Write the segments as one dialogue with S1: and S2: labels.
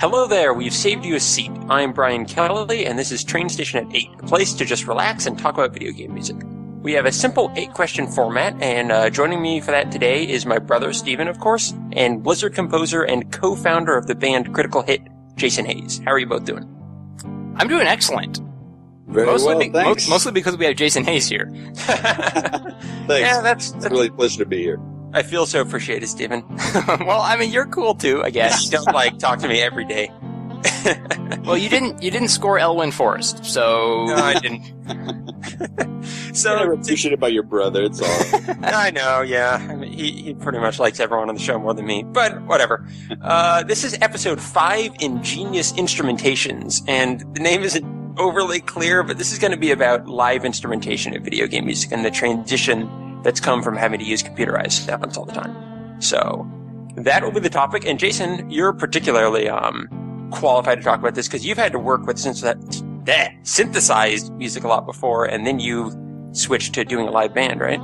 S1: Hello there, we've saved you a seat. I'm Brian Kelly, and this is Train Station at 8, a place to just relax and talk about video game music. We have a simple 8-question format, and joining me for that today is my brother, Steven, of course, and Blizzard composer and co-founder of the band Critical Hit, Jason Hayes. How are you both doing?
S2: I'm doing excellent.
S3: Very thanks.
S2: Mostly because we have Jason Hayes here.
S3: Thanks.
S1: Yeah, that's
S3: really a pleasure to be here.
S1: I feel so appreciated, Steven.
S2: Well, I mean, you're cool too, I guess.
S1: You don't, talk to me every day.
S2: Well, you didn't score Elwyn Forrest, so...
S1: No, I didn't.
S3: So, I never appreciate it by your brother, it's all.
S1: I know, yeah. I mean, he pretty much likes everyone on the show more than me, but whatever. This is episode 5, Ingenious Instrumentations, and the name isn't overly clear, but this is going to be about live instrumentation of video game music and the transition that's come from having to use computerized sounds all the time. So, that will be the topic, and Jason, you're particularly qualified to talk about this because you've had to work with synthesized music a lot before, and then you switched to doing a live band, right?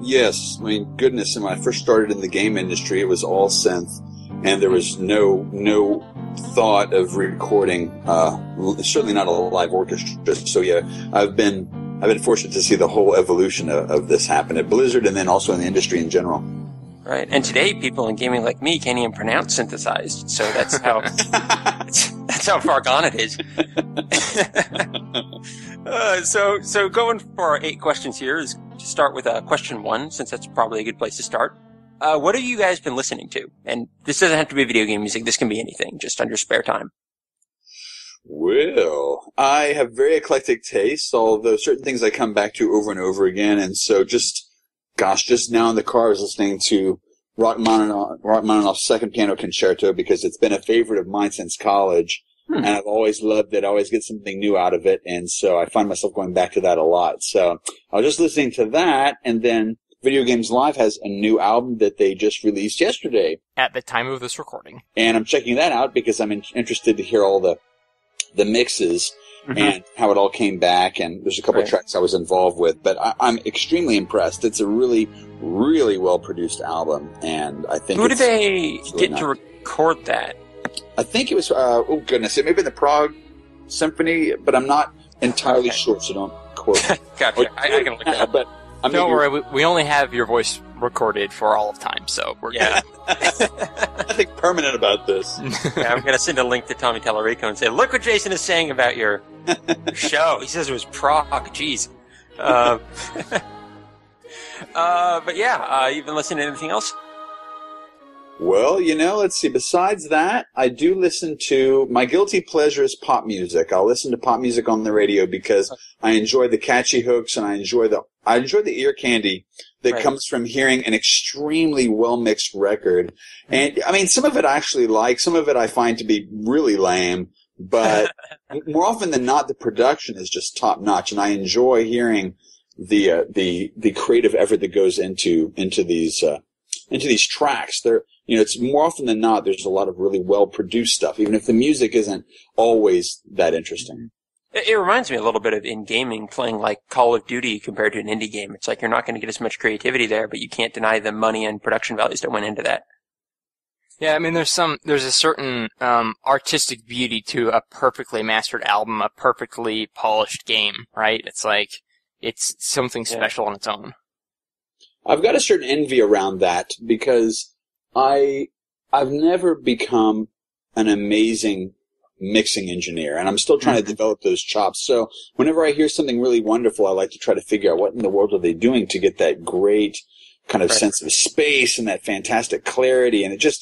S3: Yes. I mean, goodness, when I first started in the game industry, it was all synth, and there was no thought of recording, certainly not a live orchestra. So yeah, I've been fortunate to see the whole evolution of this happen at Blizzard and then also in the industry in general.
S1: Right. And today, people in gaming like me can't even pronounce synthesized, so that's how that's how far gone it is. So going for our 8 questions here is to start with question 1, since that's probably a good place to start. What have you guys been listening to? And this doesn't have to be video game music. This can be anything, just on your spare time.
S3: Well, I have very eclectic tastes, although certain things I come back to over and over again. And so just now in the car I was listening to Rachmaninoff's Second Piano Concerto because it's been a favorite of mine since college. And I've always loved it. I always get something new out of it. And so I find myself going back to that a lot. So I was just listening to that, and then Video Games Live has a new album that they just released yesterday.
S2: At the time of this recording.
S3: And I'm checking that out because I'm interested to hear all the mixes and how it all came back. And there's a couple of tracks I was involved with. But I'm extremely impressed. It's a really, really well-produced album. And I think
S1: Who did they get to record that?
S3: I think it was, oh goodness, it may have been the Prague Symphony, but I'm not entirely sure, so don't quote me.
S1: Gotcha. I can look that up.
S3: But
S2: don't worry, we only have your voice recorded for all of time, so we're good.
S3: Nothing permanent about this.
S1: Yeah, I'm going to send a link to Tommy Tallarico and say, look what Jason is saying about your show. He says it was Prague. Jeez. But yeah, you've been listening to anything else?
S3: Well, let's see. Besides that, I do listen to, my guilty pleasure is pop music. I'll listen to pop music on the radio because I enjoy the catchy hooks and I enjoy the ear candy that comes from hearing an extremely well-mixed record. And, I mean, some of it I actually like, some of it I find to be really lame, but more often than not, the production is just top-notch, and I enjoy hearing the creative effort that goes into these tracks. It's more often than not, there's a lot of really well-produced stuff, even if the music isn't always that interesting.
S1: It reminds me a little bit of in gaming, playing like Call of Duty compared to an indie game. It's like you're not going to get as much creativity there, but you can't deny the money and production values that went into that.
S2: Yeah, I mean, there's a certain artistic beauty to a perfectly mastered album, a perfectly polished game, right? It's like, it's something special on its own.
S3: I've got a certain envy around that because I've never become an amazing mixing engineer, and I'm still trying to develop those chops. So whenever I hear something really wonderful, I like to try to figure out what in the world are they doing to get that great kind of sense of space and that fantastic clarity. And it's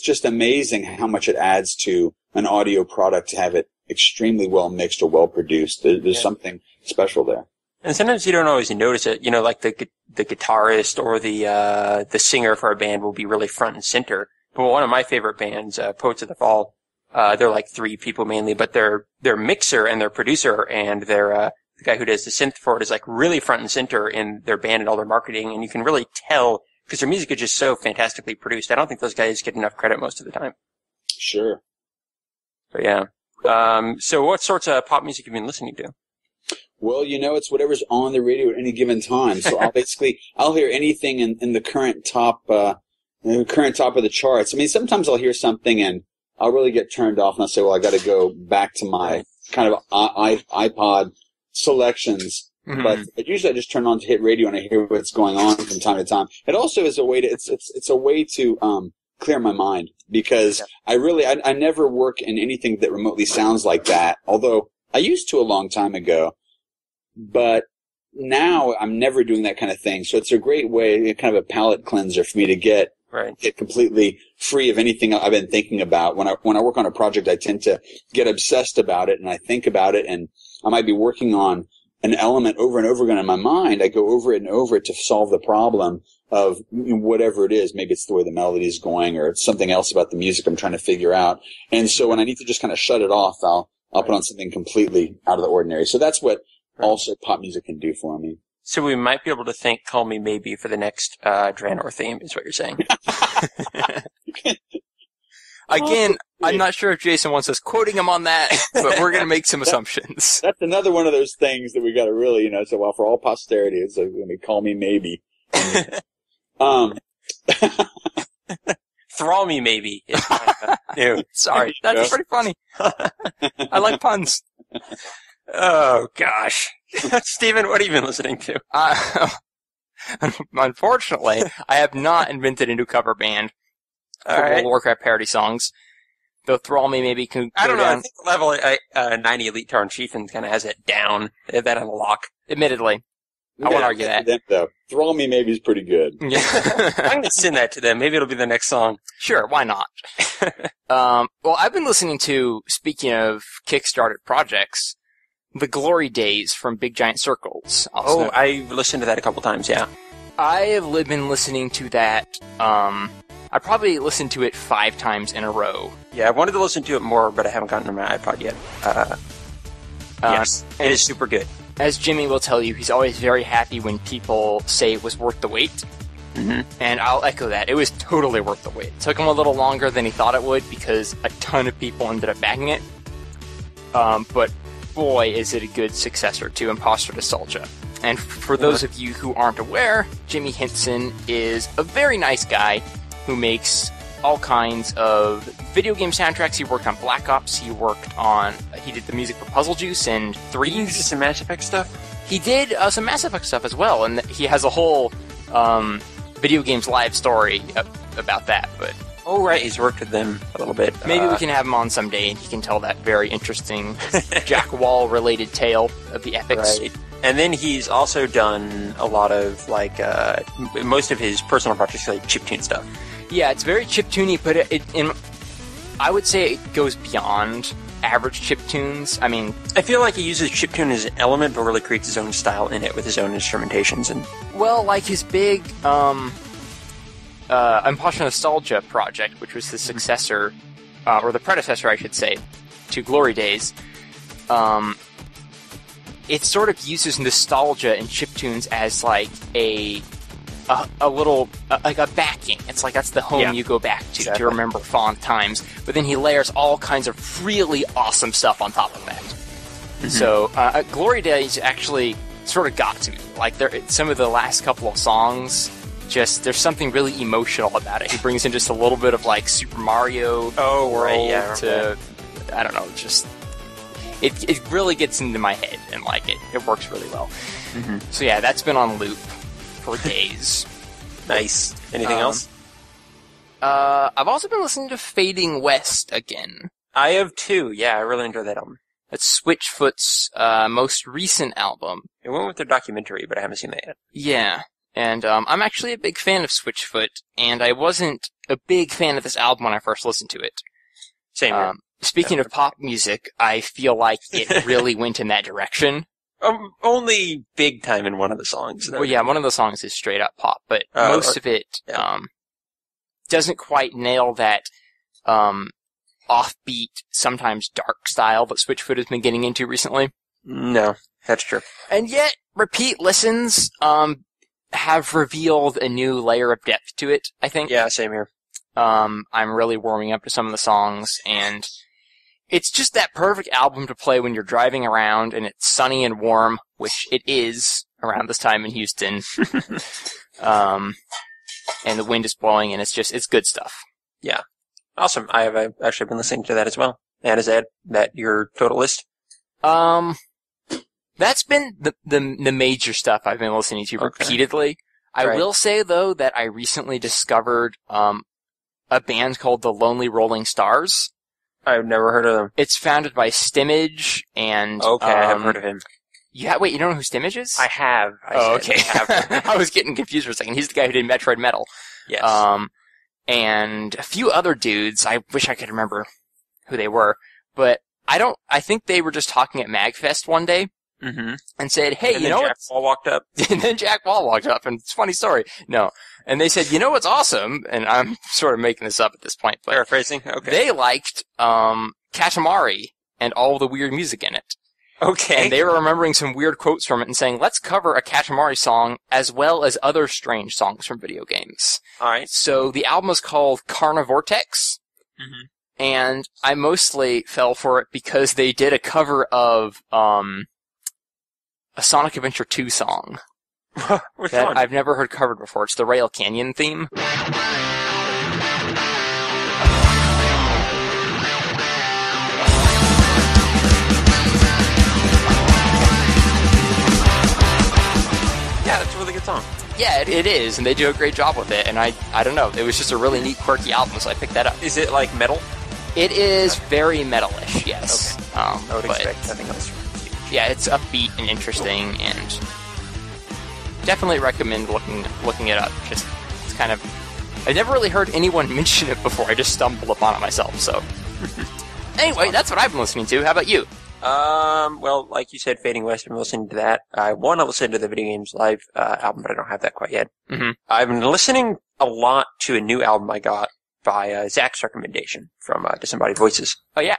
S3: just amazing how much it adds to an audio product to have it extremely well mixed or well produced. There's something special there.
S1: And sometimes you don't always notice it. Like the guitarist or the singer for a band will be really front and center. But one of my favorite bands, Poets of the Fall, they're like 3 people mainly, but their mixer and their producer and their the guy who does the synth for it is like really front and center in their band and all their marketing, and you can really tell because their music is just so fantastically produced. I don't think those guys get enough credit most of the time.
S3: Sure.
S1: But yeah. So what sorts of pop music have you been listening to?
S3: Well, it's whatever's on the radio at any given time. So I'll hear anything in the current top of the charts. I mean, sometimes I'll hear something and I'll really get turned off and I'll say, well, I got to go back to my kind of iPod selections.
S1: Mm-hmm.
S3: But usually I just turn on to hit radio and I hear what's going on from time to time. It also is a way to, it's a way to, clear my mind because I never work in anything that remotely sounds like that. Although I used to a long time ago, but now I'm never doing that kind of thing. So it's a great way, kind of a palate cleanser for me to get completely free of anything I've been thinking about. When I work on a project, I tend to get obsessed about it and I think about it, and I might be working on an element over and over again in my mind. I go over it and over it to solve the problem of whatever it is. Maybe it's the way the melody is going or it's something else about the music I'm trying to figure out. And so when I need to just kind of shut it off, I'll put on something completely out of the ordinary. So that's what also pop music can do for me.
S1: So we might be able to thank Call Me Maybe for the next Draenor theme, is what you're saying.
S2: Again, I'm not sure if Jason wants us quoting him on that, but we're going to make some assumptions.
S3: That's another one of those things that we got to really, so well, for all posterity, it's going to be Call Me Maybe.
S1: Thrall Me Maybe.
S2: Sorry, that's pretty funny. I like puns.
S1: Oh, gosh. Steven, what have you been listening to?
S2: Unfortunately, I have not invented a new cover band for Warcraft parody songs. Though Thrall Me maybe can go
S1: I don't know,
S2: down.
S1: I think level 90 Elite Tarn Chieftain kind of has it down. They have that on lock.
S2: Admittedly. I won't argue that.
S3: Them, though. Thrall Me maybe is pretty good.
S2: Yeah.
S1: I'm going to send that to them. Maybe it'll be the next song.
S2: Sure, why not? Well, I've been listening to, speaking of Kickstarted projects, The Glory Days from Big Giant Circles.
S1: Oh, I listened to that a couple times, yeah.
S2: I have been listening to that, I probably listened to it 5 times in a row.
S1: Yeah, I wanted to listen to it more, but I haven't gotten to my iPod yet. Yes, it is super good.
S2: As Jimmy will tell you, he's always very happy when people say it was worth the wait.
S1: Mm-hmm.
S2: And I'll echo that. It was totally worth the wait. It took him a little longer than he thought it would because a ton of people ended up backing it. But boy, is it a good successor to Imposter Nostalgia. And for those of you who aren't aware, Jimmy Hinson is a very nice guy who makes all kinds of video game soundtracks. He worked on Black Ops. He did the music for Puzzle Juice and Threes.
S1: Did he do some Mass Effect stuff?
S2: He did some Mass Effect stuff as well, and he has a whole video games live story about that. But
S1: oh, right, he's worked with them a little bit.
S2: Maybe we can have him on someday, and he can tell that very interesting Jack Wall-related tale of the epics.
S1: Right. And then he's also done a lot of, most of his personal projects, like chiptune stuff.
S2: Yeah, it's very chiptuney, but I would say it goes beyond average chiptunes. I mean,
S1: I feel like he uses chiptune as an element, but really creates his own style in it with his own instrumentations. And
S2: well, like his big Imposter Nostalgia project, which was the successor, or the predecessor, I should say, to Glory Days. It sort of uses nostalgia and chiptunes as like a little like a backing. It's like that's the home you go back to remember fond times. But then he layers all kinds of really awesome stuff on top of that. Mm-hmm. So Glory Days actually sort of got to me. Like some of the last couple of songs, just there's something really emotional about it. He brings in just a little bit of like Super Mario to I don't know, just. It really gets into my head, and like it works really well. Mm-hmm. So yeah, that's been on loop for days.
S1: Nice. Anything else?
S2: I've also been listening to Fading West again.
S1: I have too. Yeah, I really enjoyed that album.
S2: It's Switchfoot's most recent album.
S1: It went with their documentary, but I haven't seen that yet.
S2: Yeah, and I'm actually a big fan of Switchfoot, and I wasn't a big fan of this album when I first listened to it.
S1: Same here.
S2: Speaking of pop music, I feel like it really went in that direction.
S1: Only big time in one of the songs.
S2: Well, yeah, one of the songs is straight up pop, but most of it doesn't quite nail that offbeat, sometimes dark style that Switchfoot has been getting into recently.
S1: No, that's true.
S2: And yet, repeat listens have revealed a new layer of depth to it, I think.
S1: Yeah, same here.
S2: I'm really warming up to some of the songs, and it's just that perfect album to play when you're driving around and it's sunny and warm, which it is around this time in Houston. And the wind is blowing, and it's good stuff.
S1: Yeah. Awesome. I have actually been listening to that as well. And is that your total list?
S2: That's been the major stuff I've been listening to repeatedly. I will say, though, that I recently discovered a band called the Lonely Rolling Stars.
S1: I've never heard of them.
S2: It's founded by Stimage and...
S1: Okay, I haven't heard of him.
S2: Wait, you don't know who Stimage is?
S1: I have.
S2: Okay. I was getting confused for a second. He's the guy who did Metroid Metal.
S1: Yes.
S2: And a few other dudes. I wish I could remember who they were. But I think they were just talking at MagFest one day.
S1: Mm-hmm.
S2: And said, hey,
S1: and
S2: you know
S1: Jack Wall walked up.
S2: And then Jack Wall walked up, and it's a funny story. No. And they said, you know what's awesome? And I'm sort of making this up at this point. But
S1: paraphrasing? Okay.
S2: They liked Katamari and all the weird music in it.
S1: Okay.
S2: And they were remembering some weird quotes from it and saying, let's cover a Katamari song as well as other strange songs from video games.
S1: All right.
S2: So the album was called Carnivortex. Mm-hmm. And I mostly fell for it because they did a cover of a Sonic Adventure 2 song.
S1: Which
S2: that
S1: one?
S2: I've never heard covered before. It's the Rail Canyon theme.
S1: Yeah, that's a really good song.
S2: Yeah, it is, and they do a great job with it, and I don't know, it was just a really neat, quirky album, so I picked that up.
S1: Is it like metal?
S2: It is very metalish, yes.
S1: Okay. I would expect nothing else from it.
S2: Yeah, it's upbeat and interesting, and definitely recommend looking it up. Just, it's kind of... I've never really heard anyone mention it before, I just stumbled upon it myself, so... Anyway, that's what I've been listening to. How about you?
S1: Well, like you said, Fading West, I'm listening to that. I want to listen to the Video Games Live album, but I don't have that quite yet.
S2: Mm-hmm.
S1: I've been listening a lot to a new album I got by Zach's recommendation from Disembodied Voices.
S2: Oh, yeah.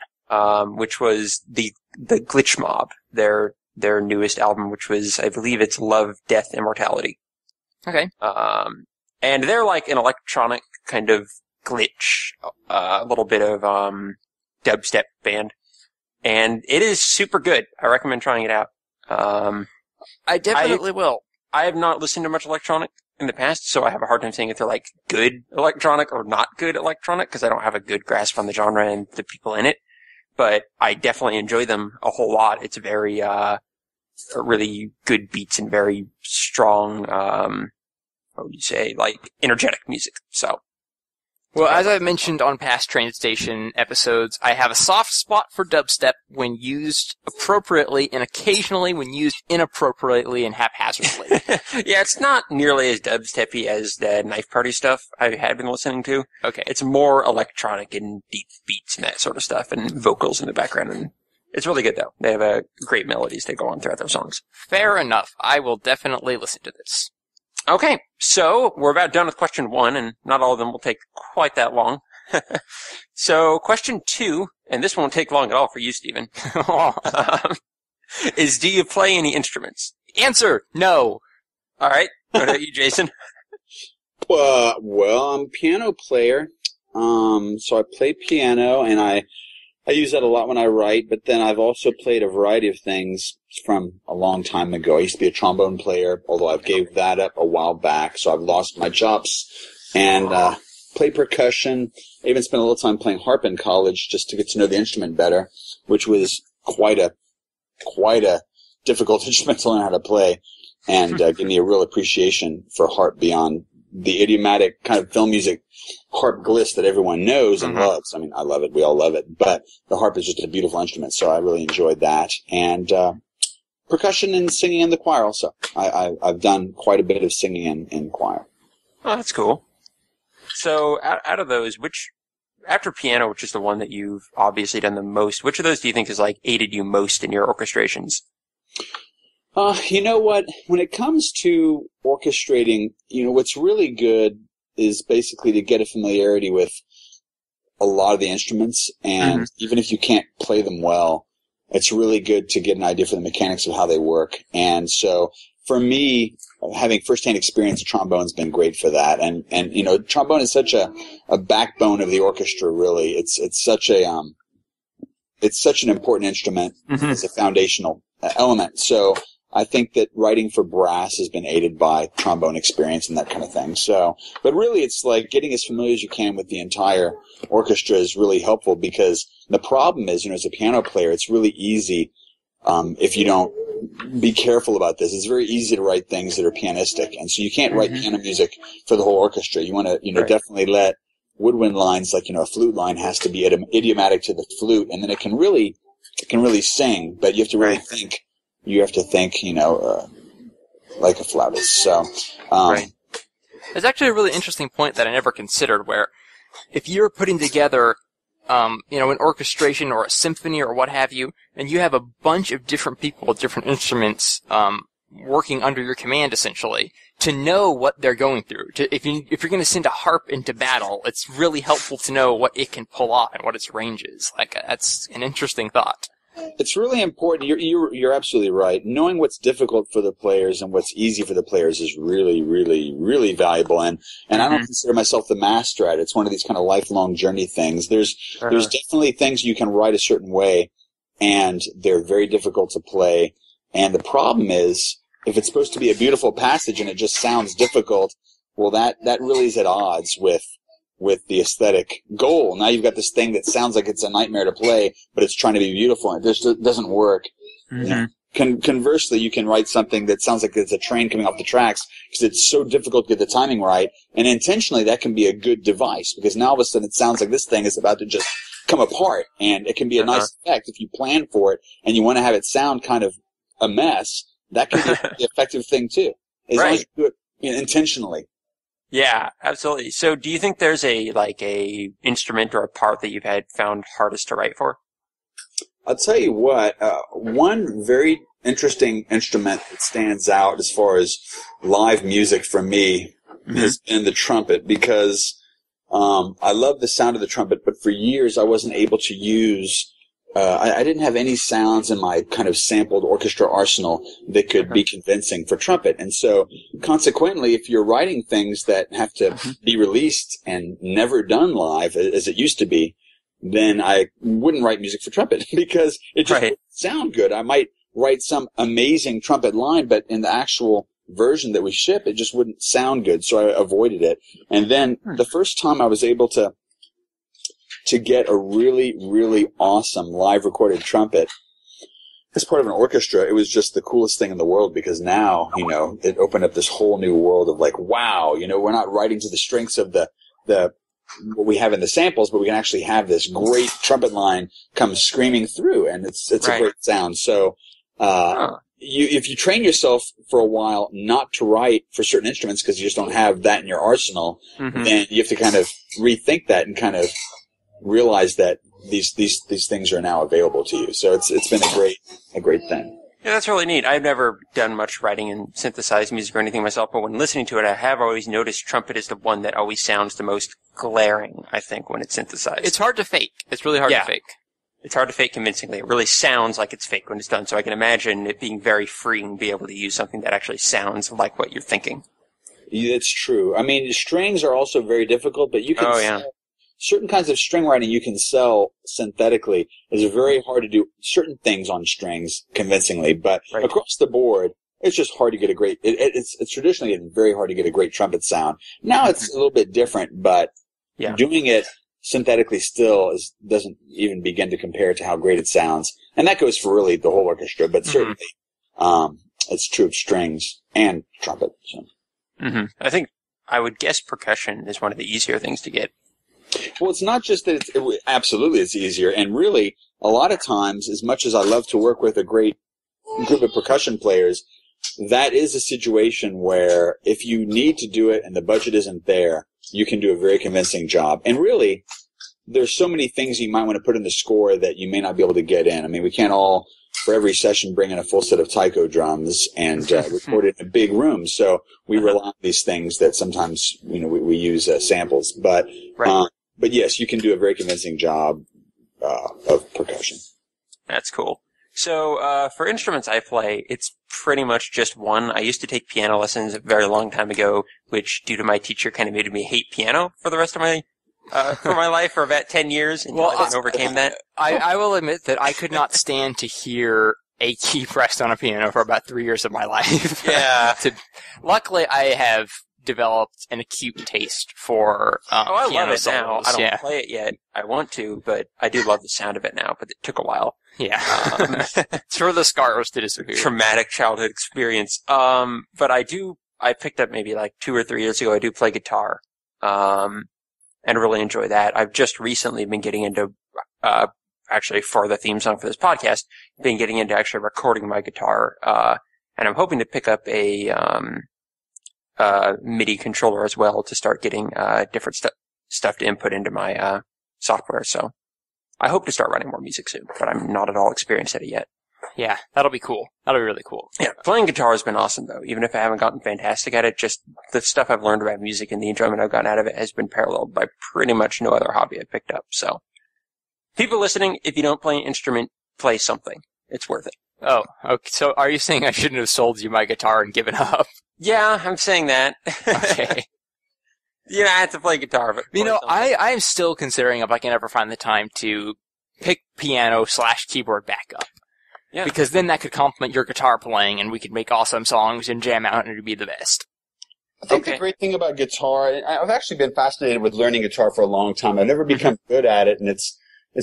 S1: Which was the Glitch Mob, their newest album, which was, I believe it's Love, Death, Immortality.
S2: Okay.
S1: And they're like an electronic kind of glitch, a little bit of dubstep band. And it is super good. I recommend trying it out.
S2: I definitely will.
S1: I have not listened to much electronic in the past, so I have a hard time saying if they're like good electronic or not good electronic, because I don't have a good grasp on the genre and the people in it. But I definitely enjoy them a whole lot. It's very, really good beats and very strong, what would you say, like energetic music. So.
S2: Well, as I've mentioned on past Train Station episodes, I have a soft spot for dubstep when used appropriately and occasionally when used inappropriately and haphazardly.
S1: Yeah, it's not nearly as dubsteppy as the Knife Party stuff I had been listening to.
S2: Okay.
S1: It's more electronic and deep beats and that sort of stuff and vocals in the background. And it's really good, though. They have great melodies that go on throughout their songs.
S2: Fair enough. I will definitely listen to this.
S1: Okay, so we're about done with question 1, and not all of them will take quite that long. So question 2, and this won't take long at all for you, Stephen, is do you play any instruments?
S2: Answer, no.
S1: All right, what about you, Jason?
S3: Well, I'm a piano player, so I play piano, and I use that a lot when I write, but then I've also played a variety of things from a long time ago. I used to be a trombone player, although I gave that up a while back, so I've lost my chops, and play percussion. I even spent a little time playing harp in college just to get to know the instrument better, which was quite a difficult instrument to learn how to play, and give me a real appreciation for harp beyond the idiomatic kind of film music harp gliss that everyone knows and loves. I mean, I love it. We all love it. But the harp is just a beautiful instrument, so I really enjoyed that. And percussion and singing in the choir also. I've done quite a bit of singing in choir.
S1: Oh, that's cool. So out of those, after piano, which is the one that you've obviously done the most, which of those do you think has like aided you most in your orchestrations?
S3: You know what? When it comes to orchestrating, what's really good is basically to get a familiarity with a lot of the instruments, and even if you can't play them well, it's really good to get an idea for the mechanics of how they work. And so, for me, having first-hand experience, trombone's been great for that. And trombone is such a backbone of the orchestra. Really, it's such an important instrument as a foundational element. So I think that writing for brass has been aided by trombone experience and that kind of thing. So, but really it's like getting as familiar as you can with the entire orchestra is really helpful, because the problem is, as a piano player, it's really easy, if you don't be careful about this. It's very easy to write things that are pianistic. And so you can't write piano music for the whole orchestra. You want to, definitely let woodwind lines, like, a flute line has to be idiomatic to the flute, and then it can really sing, but you have to really think. You have to think, like a flautist. So,
S2: There's actually a really interesting point that I never considered, where if you're putting together, an orchestration or a symphony or what have you, and you have a bunch of different people with different instruments, working under your command, essentially, to know what they're going through. If you're going to send a harp into battle, it's really helpful to know what it can pull off and what its range is. Like, that's an interesting thought.
S3: It's really important. You're absolutely right. Knowing what's difficult for the players and what's easy for the players is really, really, really valuable. And I don't consider myself the master at it. It's one of these kind of lifelong journey things. There's definitely things you can write a certain way, and they're very difficult to play. And the problem is, if it's supposed to be a beautiful passage and it just sounds difficult, well, that really is at odds with the aesthetic goal. Now you've got this thing that sounds like it's a nightmare to play, but it's trying to be beautiful, and it just doesn't work. Conversely, you can write something that sounds like it's a train coming off the tracks, because it's so difficult to get the timing right, and intentionally that can be a good device, because now all of a sudden it sounds like this thing is about to just come apart, and it can be a nice effect if you plan for it, and you want to have it sound kind of a mess. That can be an effective thing too, as long as you do it intentionally.
S1: Yeah, absolutely. So do you think there's a instrument or a part that you've found hardest to write for?
S3: I'll tell you what, one very interesting instrument that stands out as far as live music for me has been the trumpet, because I love the sound of the trumpet, but for years I wasn't able to use I didn't have any sounds in my kind of sampled orchestra arsenal that could be convincing for trumpet. And so, consequently, if you're writing things that have to be released and never done live, as it used to be, then I wouldn't write music for trumpet, because it just wouldn't sound good. I might write some amazing trumpet line, but in the actual version that we ship, it just wouldn't sound good, so I avoided it. And then the first time I was able to get a really, really awesome live recorded trumpet as part of an orchestra, it was just the coolest thing in the world, because now, it opened up this whole new world of like, wow, we're not writing to the strengths of the what we have in the samples, but we can actually have this great trumpet line come screaming through, and it's a great sound. So, if you train yourself for a while not to write for certain instruments because you just don't have that in your arsenal, then you have to kind of rethink that and kind of realize that these things are now available to you. So it's been a great thing.
S1: Yeah, that's really neat. I've never done much writing in synthesized music or anything myself, but when listening to it, I have always noticed trumpet is the one that always sounds the most glaring, I think, when it's synthesized.
S2: It's hard to fake. It's really hard to fake.
S1: It's hard to fake convincingly. It really sounds like it's fake when it's done, so I can imagine it being very freeing to be able to use something that actually sounds like what you're thinking.
S3: Yeah, it's true. I mean, strings are also very difficult, but you can certain kinds of string writing you can sell synthetically. It's very hard to do certain things on strings convincingly, but across the board, it's just hard to get a great. It's traditionally very hard to get a great trumpet sound. Now it's a little bit different, but doing it synthetically still doesn't even begin to compare to how great it sounds, and that goes for really the whole orchestra. But certainly, it's true of strings and trumpet. So.
S1: I think I would guess percussion is one of the easier things to get.
S3: Well, it's not just that absolutely it's easier. And really, a lot of times, as much as I love to work with a great group of percussion players, that is a situation where if you need to do it and the budget isn't there, you can do a very convincing job. And really, there's so many things you might want to put in the score that you may not be able to get in. I mean, we can't all, for every session, bring in a full set of taiko drums and record it in a big room. So we rely on these things that sometimes, we use samples. But yes, you can do a very convincing job of percussion.
S1: That's cool. So for instruments I play, it's pretty much just one. I used to take piano lessons a very long time ago, which, due to my teacher, kind of made me hate piano for the rest of my life for about 10 years until I overcame that.
S2: I will admit that I could not stand to hear a key pressed on a piano for about 3 years of my life.
S1: Yeah.
S2: Luckily, I have developed an acute taste for
S1: I
S2: piano
S1: love it now.
S2: solos.
S1: I don't play it yet. I want to, but I do love the sound of it now, but it took a while.
S2: Yeah. It's for the scars to disappear.
S1: Traumatic childhood experience. But I picked up maybe like 2 or 3 years ago, I do play guitar. And really enjoy that. I've just recently been getting into, actually for the theme song for this podcast, been getting into actually recording my guitar. And I'm hoping to pick up a, MIDI controller as well to start getting, different stuff to input into my, software. So I hope to start writing more music soon, but I'm not at all experienced at it yet.
S2: Yeah, that'll be cool. That'll be really cool.
S1: Yeah, playing guitar has been awesome though. Even if I haven't gotten fantastic at it, just the stuff I've learned about music and the enjoyment I've gotten out of it has been paralleled by pretty much no other hobby I've picked up. So, people listening, if you don't play an instrument, play something. It's worth it.
S2: Oh, okay. So are you saying I shouldn't have sold you my guitar and given up?
S1: Yeah, I'm saying that.
S2: Okay.
S1: Yeah, I have to play guitar, but
S2: you know, I am still considering if I can ever find the time to pick piano/keyboard back up.
S1: Yeah.
S2: Because then that could complement your guitar playing and we could make awesome songs and jam out and it'd be the best.
S3: I think the great thing about guitar, I've actually been fascinated with learning guitar for a long time. I've never become good at it, and it's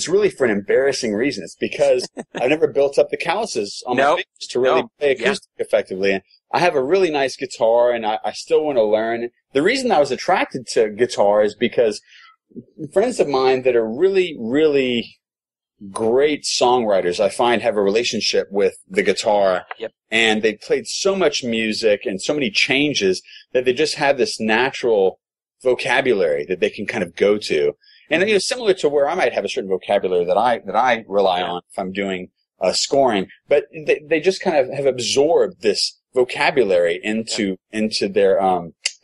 S3: really for an embarrassing reason. It's because I've never built up the calluses on my fingers to really play acoustic effectively. And I have a really nice guitar, and I still want to learn. The reason I was attracted to guitar is because friends of mine that are really, really great songwriters, I find, have a relationship with the guitar.
S1: Yep.
S3: And they played so much music and so many changes that they just have this natural vocabulary that they can kind of go to. And, you know, similar to where I might have a certain vocabulary that I rely on if I'm doing scoring, but they just kind of have absorbed this vocabulary into their,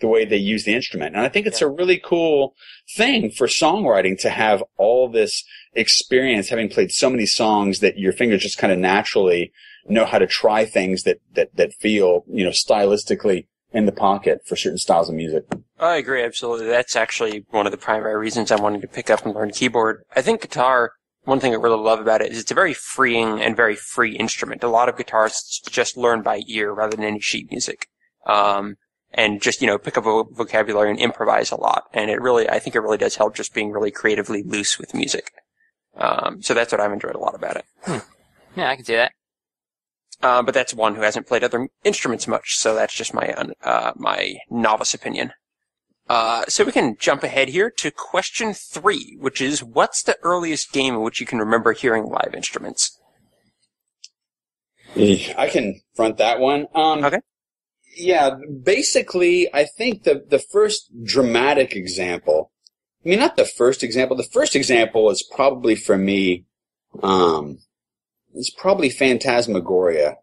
S3: the way they use the instrument. And I think it's a really cool thing for songwriting to have all this experience, having played so many songs that your fingers just kind of naturally know how to try things that feel, you know, stylistically in the pocket for certain styles of music.
S1: I agree, absolutely. That's actually one of the primary reasons I wanted to pick up and learn keyboard. I think guitar, one thing I really love about it is it's a very freeing and very free instrument. A lot of guitarists just learn by ear rather than any sheet music. And just, you know, pick up a vocabulary and improvise a lot. And I think it really does help just being really creatively loose with music. So that's what I've enjoyed a lot about it.
S2: Yeah, I can see that.
S1: But that's one who hasn't played other instruments much, so that's just my novice opinion. So we can jump ahead here to question 3, which is, what's the earliest game in which you can remember hearing live instruments?
S3: I can front that one.
S1: Okay.
S3: Yeah, basically, I think the first dramatic example, I mean, not the first example is probably for me, it's probably Phantasmagoria.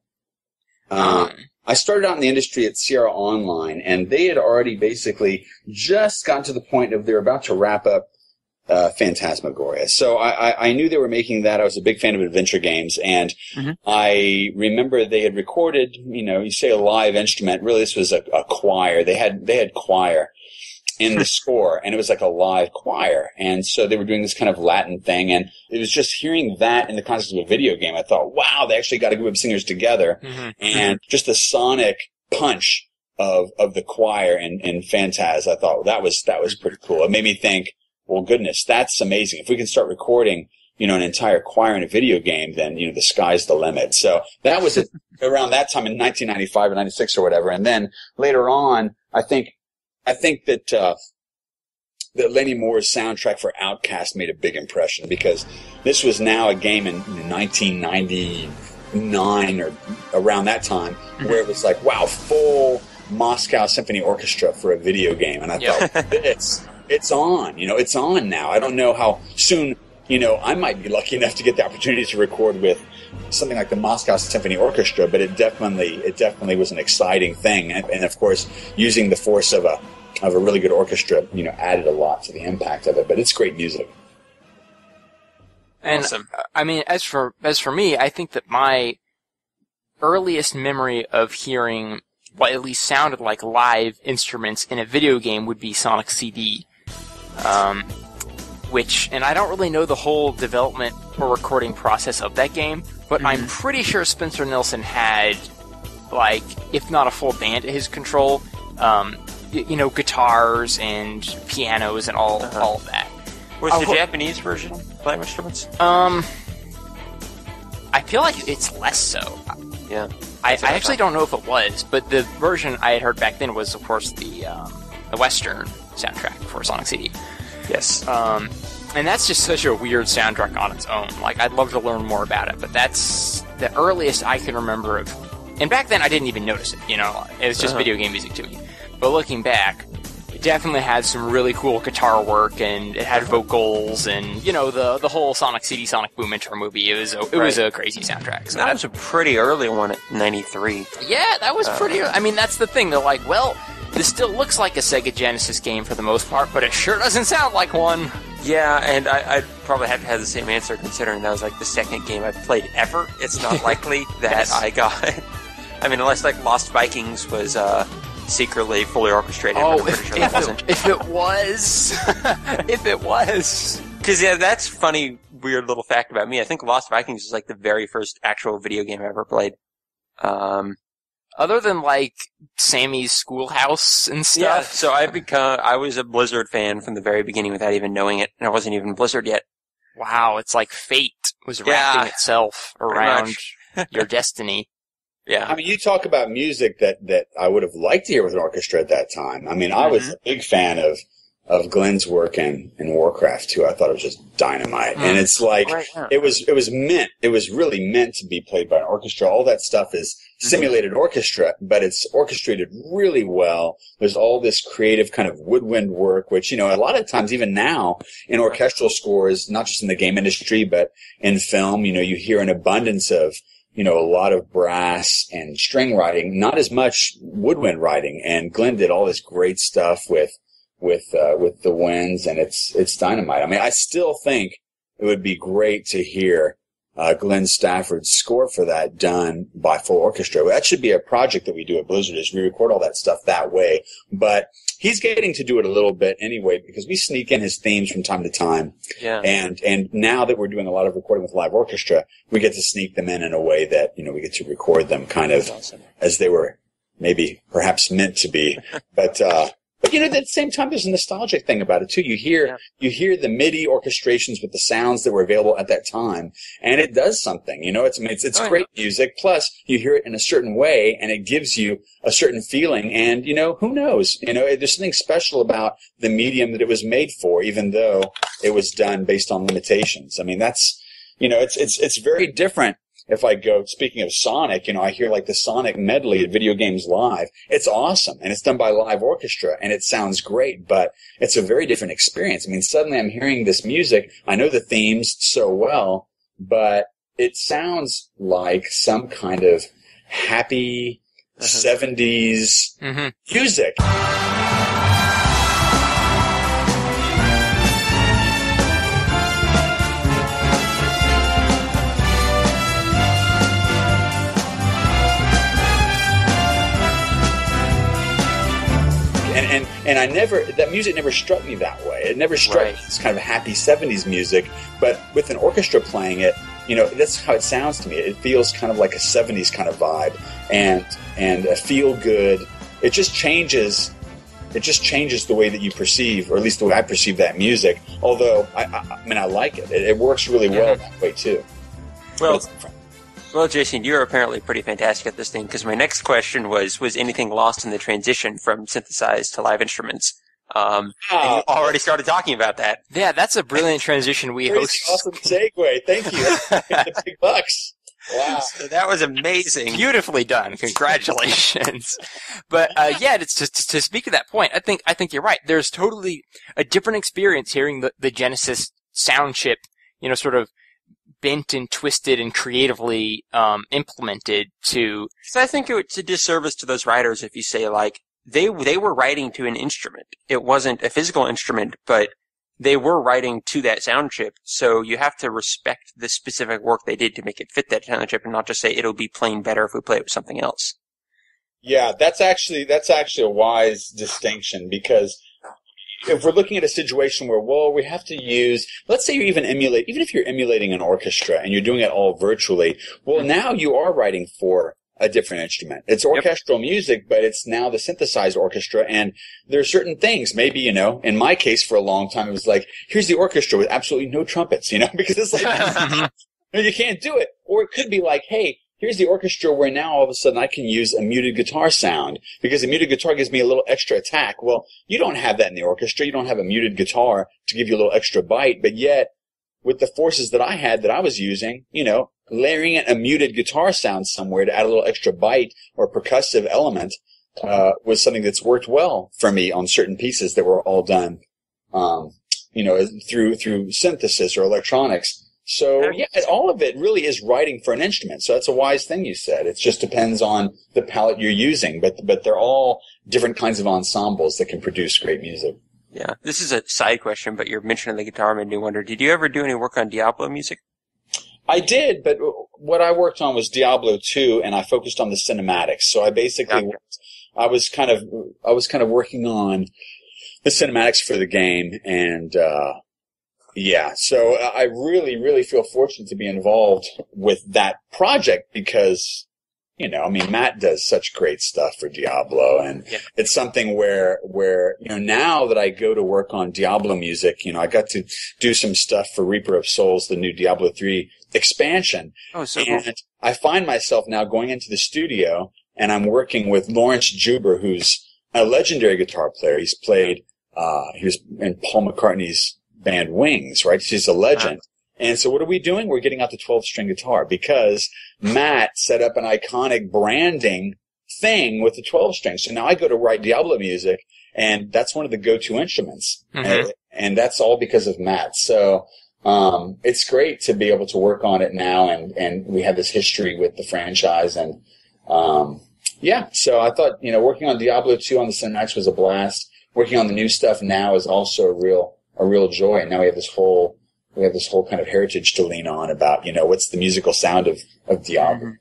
S3: I started out in the industry at Sierra Online, and they had already basically just gotten to the point of they're about to wrap up Phantasmagoria. So I knew they were making that. I was a big fan of adventure games, and I remember they had recorded, you know, you say a live instrument. Really, this was a choir. They had choir in the score, and it was like a live choir. And so they were doing this kind of Latin thing, and it was just hearing that in the context of a video game. I thought, wow, they actually got a group of singers together, and just the sonic punch of the choir in Phantaz. I thought, well, that was pretty cool. It made me think, well, goodness, that's amazing. If we can start recording, you know, an entire choir in a video game, then, you know, the sky's the limit. So that was around that time in 1995 or 96 or whatever. And then later on, I think that Lenny Moore's soundtrack for Outcast made a big impression, because this was now a game in 1999 or around that time where it was like, wow, full Moscow Symphony Orchestra for a video game. And I thought, it's on, you know, it's on now. I don't know how soon, you know, I might be lucky enough to get the opportunity to record with something like the Moscow Symphony Orchestra, but it definitely was an exciting thing. And of course, using the force of a really good orchestra, you know, added a lot to the impact of it, but it's great music.
S2: And
S1: awesome.
S2: I mean, as for me, I think that my earliest memory of hearing what at least sounded like live instruments in a video game would be Sonic CD. and I don't really know the whole development or recording process of that game, but I'm pretty sure Spencer Nilsson had, like, if not a full band at his control, guitars and pianos and all of that.
S1: Was the Japanese version live instruments?
S2: I feel like it's less so.
S1: Yeah.
S2: I actually don't know if it was, but the version I had heard back then was, of course, the Western soundtrack for Sonic CD.
S1: Yes.
S2: And that's just such a weird soundtrack on its own. Like, I'd love to learn more about it, but that's the earliest I can remember of. And back then, I didn't even notice it. It was just video game music to me. But looking back, it definitely had some really cool guitar work, and it had vocals, and the whole Sonic CD, Sonic Boom intro movie. It was a crazy soundtrack. So
S1: that was a pretty early one at '93.
S2: Yeah, that was pretty. I mean, that's the thing. They're like, well, this still looks like a Sega Genesis game for the most part, but it sure doesn't sound like one.
S1: Yeah, and I'd probably have to have the same answer considering that was like the second game I've played ever. It's not likely that I got. I mean, unless like Lost Vikings was secretly fully orchestrated, but I'm pretty sure that wasn't.
S2: If it was. If it was.
S1: Because, yeah, that's funny, weird little fact about me. I think Lost Vikings was like the very first actual video game I ever played.
S2: Other than, like, Sammy's Schoolhouse and stuff?
S1: Yeah, so I was a Blizzard fan from the very beginning without even knowing it, and I wasn't even Blizzard yet.
S2: Wow, it's like fate was wrapping itself around your destiny.
S1: Yeah.
S3: I mean, you talk about music that I would have liked to hear with an orchestra at that time. I mean, I was a big fan of Glenn's work in Warcraft too. I thought it was just dynamite. And it's like, it was really meant to be played by an orchestra. All that stuff is simulated orchestra, but it's orchestrated really well. There's all this creative kind of woodwind work, which, a lot of times, even now in orchestral scores, not just in the game industry, but in film, you hear an abundance of, a lot of brass and string writing, not as much woodwind writing. And Glenn did all this great stuff with the winds, and it's dynamite. I mean, I still think it would be great to hear Glenn Stafford's score for that done by full orchestra. That should be a project that we do at Blizzard, is we record all that stuff that way. But he's getting to do it a little bit anyway, because we sneak in his themes from time to time.
S1: Yeah.
S3: And now that we're doing a lot of recording with live orchestra, we get to sneak them in a way that, we get to record them kind of as they were maybe perhaps meant to be. But at the same time, there's a nostalgic thing about it too. You hear the MIDI orchestrations with the sounds that were available at that time, and it does something. It's great music. Plus, you hear it in a certain way, and it gives you a certain feeling. And who knows? There's something special about the medium that it was made for, even though it was done based on limitations. I mean, that's it's very different. If I go, speaking of Sonic, I hear like the Sonic medley at Video Games Live. It's awesome, and it's done by live orchestra, and it sounds great, but it's a very different experience. I mean, suddenly I'm hearing this music. I know the themes so well, but it sounds like some kind of happy 70s music. And that music never struck me that way. It never struck me as kind of happy 70s music, but with an orchestra playing it, that's how it sounds to me. It feels kind of like a 70s kind of vibe, and a feel good. It just changes the way that you perceive, or at least the way I perceive that music. Although, I like it. It works really well that way too.
S1: Well, Jason, you're apparently pretty fantastic at this thing, because my next question was anything lost in the transition from synthesized to live instruments? And you already started talking about that.
S2: Yeah, that's a brilliant transition we host.
S3: Awesome segue. Thank you. The big bucks. Wow.
S1: So that was amazing.
S2: Beautifully done. Congratulations. But, it's just to speak to that point, I think you're right. There's totally a different experience hearing the Genesis sound chip, sort of bent and twisted and creatively implemented to...
S1: So I think it's a disservice to those writers if you say, like, they were writing to an instrument. It wasn't a physical instrument, but they were writing to that sound chip, so you have to respect the specific work they did to make it fit that sound chip and not just say it'll be playing better if we play it with something else.
S3: Yeah, that's actually a wise distinction, because if we're looking at a situation where, well, we have to use, let's say even if you're emulating an orchestra and you're doing it all virtually, well, now you are writing for a different instrument. It's orchestral music, but it's now the synthesized orchestra, and there are certain things, maybe, in my case for a long time, it was like, here's the orchestra with absolutely no trumpets, because it's like, you can't do it. Or it could be like, hey, here's the orchestra where now all of a sudden I can use a muted guitar sound because a muted guitar gives me a little extra attack. Well, you don't have that in the orchestra. You don't have a muted guitar to give you a little extra bite, but yet with the forces that I had that I was using, layering in a muted guitar sound somewhere to add a little extra bite or percussive element was something that's worked well for me on certain pieces that were all done, through synthesis or electronics. So, yeah, all of it really is writing for an instrument. So that's a wise thing you said. It just depends on the palette you're using, but they're all different kinds of ensembles that can produce great music.
S1: Yeah, this is a side question, but you're mentioning the guitar made me wonder, did you ever do any work on Diablo music?
S3: I did, but what I worked on was Diablo 2, and I focused on the cinematics. So I basically, I was kind of working on the cinematics for the game, and yeah, so I really, really feel fortunate to be involved with that project because, Matt does such great stuff for Diablo, and it's something where, now that I go to work on Diablo music, I got to do some stuff for Reaper of Souls, the new Diablo 3 expansion. Oh, so cool. And I find myself now going into the studio, and I'm working with Lawrence Juber, who's a legendary guitar player. He's played, he was in Paul McCartney's band Wings, right? She's a legend. And so what are we doing? We're getting out the 12-string guitar because Matt set up an iconic branding thing with the 12-string. So now I go to write Diablo music, and that's one of the go-to instruments. Mm-hmm. And that's all because of Matt. So it's great to be able to work on it now, and we have this history with the franchise. And so I thought, working on Diablo 2 on the cinematics was a blast. Working on the new stuff now is also a real joy. And now we have this whole kind of heritage to lean on about, what's the musical sound of Diablo.
S1: Mm-hmm.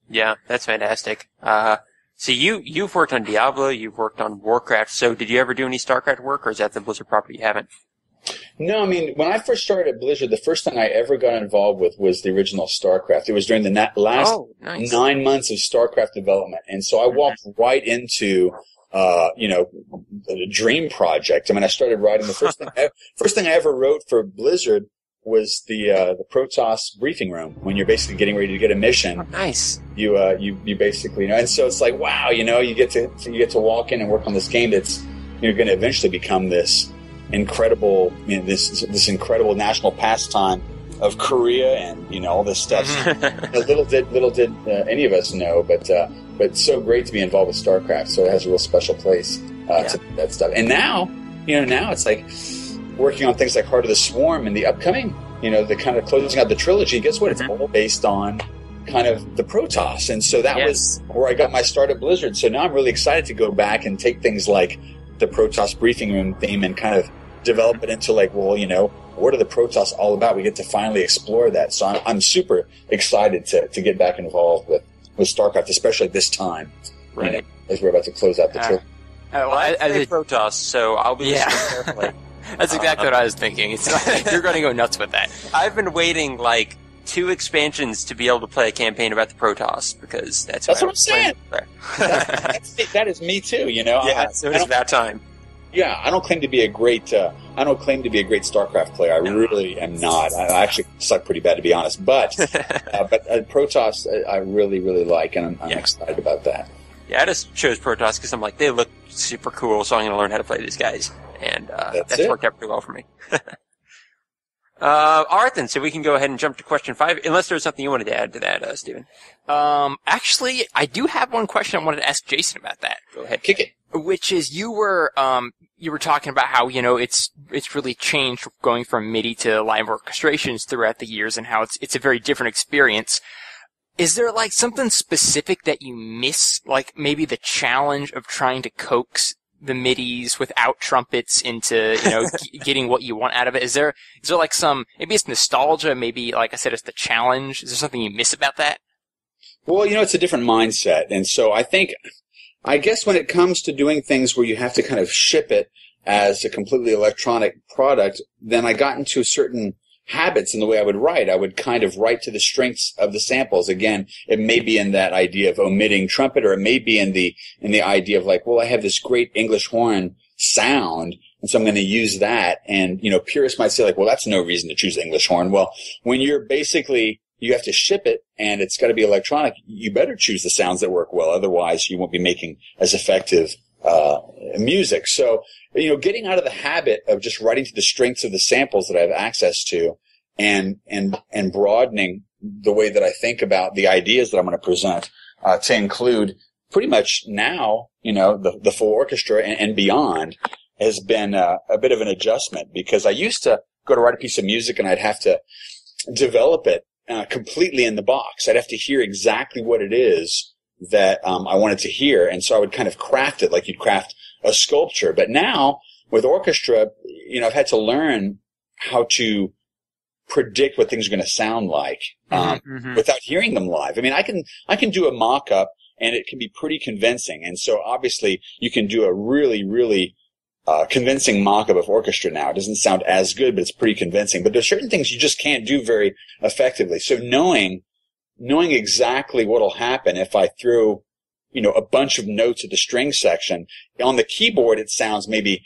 S1: Yeah, that's fantastic. So you've worked on Diablo, you've worked on Warcraft. So did you ever do any StarCraft work, or is that the Blizzard property you haven't?
S3: No, when I first started at Blizzard, the first thing I ever got involved with was the original StarCraft. It was during the last 9 months of StarCraft development. And so I walked right into the dream project. I started writing the first thing I ever wrote for Blizzard was the Protoss briefing room. When you're basically getting ready to get a mission.
S1: Oh, nice.
S3: You basically, and so it's like, wow, you get to walk in and work on this game that's, going to eventually become this incredible, this incredible national pastime of Korea and, all this stuff. Little did any of us know, but so great to be involved with StarCraft. So it has a real special place to that stuff. And now it's like working on things like Heart of the Swarm and the upcoming, the kind of closing out the trilogy. Guess what? It's all based on kind of the Protoss. And so that was where I got my start at Blizzard. So now I'm really excited to go back and take things like the Protoss briefing room theme and kind of develop it into like, well, what are the Protoss all about? We get to finally explore that. So I'm super excited to get back involved with StarCraft, especially this time,
S1: right?
S3: As we're about to close out the trilogy.
S1: I say Protoss, so I'll be listening carefully.
S2: That's exactly what I was thinking. It's like, you're going to go nuts with that.
S1: I've been waiting like 2 expansions to be able to play a campaign about the Protoss because that's what
S3: I'm saying. That is me too.
S1: Yeah, so it's that time.
S3: Yeah, I don't claim to be a great StarCraft player. I really am not. I actually suck pretty bad, to be honest. But Protoss, I really, really like, and I'm excited about that.
S1: Yeah, I just chose Protoss because I'm like, they look super cool, so I'm going to learn how to play these guys, and that's worked out pretty well for me. All right, then, so we can go ahead and jump to question 5, unless there's something you wanted to add to that, Stephen.
S2: Actually, I do have one question I wanted to ask Jason about that.
S1: Go ahead,
S3: kick it.
S2: Which is, you were talking about how, it's really changed going from MIDI to live orchestrations throughout the years and how it's a very different experience. Is there like something specific that you miss? Like maybe the challenge of trying to coax the MIDIs without trumpets into, getting what you want out of it? Is there like maybe it's nostalgia, maybe, like I said, it's the challenge. Is there something you miss about that?
S3: Well, it's a different mindset. And so I guess when it comes to doing things where you have to kind of ship it, as a completely electronic product, then I got into certain habits in the way I would write. I would kind of write to the strengths of the samples. Again, it may be in that idea of omitting trumpet, or it may be in the idea of like, well, I have this great English horn sound, and so I'm going to use that. And, purists might say like, well, that's no reason to choose English horn. Well, when you have to ship it and it's got to be electronic, you better choose the sounds that work well. Otherwise, you won't be making as effective music. So, getting out of the habit of just writing to the strengths of the samples that I have access to, and broadening the way that I think about the ideas that I'm going to present, to include pretty much now, the full orchestra and beyond, has been a bit of an adjustment, because I used to go to write a piece of music and I'd have to develop it completely in the box. I'd have to hear exactly what it is that I wanted to hear, and so I would kind of craft it like you'd craft a sculpture. But now with orchestra, I've had to learn how to predict what things are going to sound like without hearing them live. I mean, I can do a mock-up and it can be pretty convincing, and so obviously you can do a really, really convincing mock-up of orchestra now. It doesn't sound as good, but it's pretty convincing. But there's certain things you just can't do very effectively. So knowing exactly what'll happen if I throw, a bunch of notes at the string section. On the keyboard, it sounds maybe,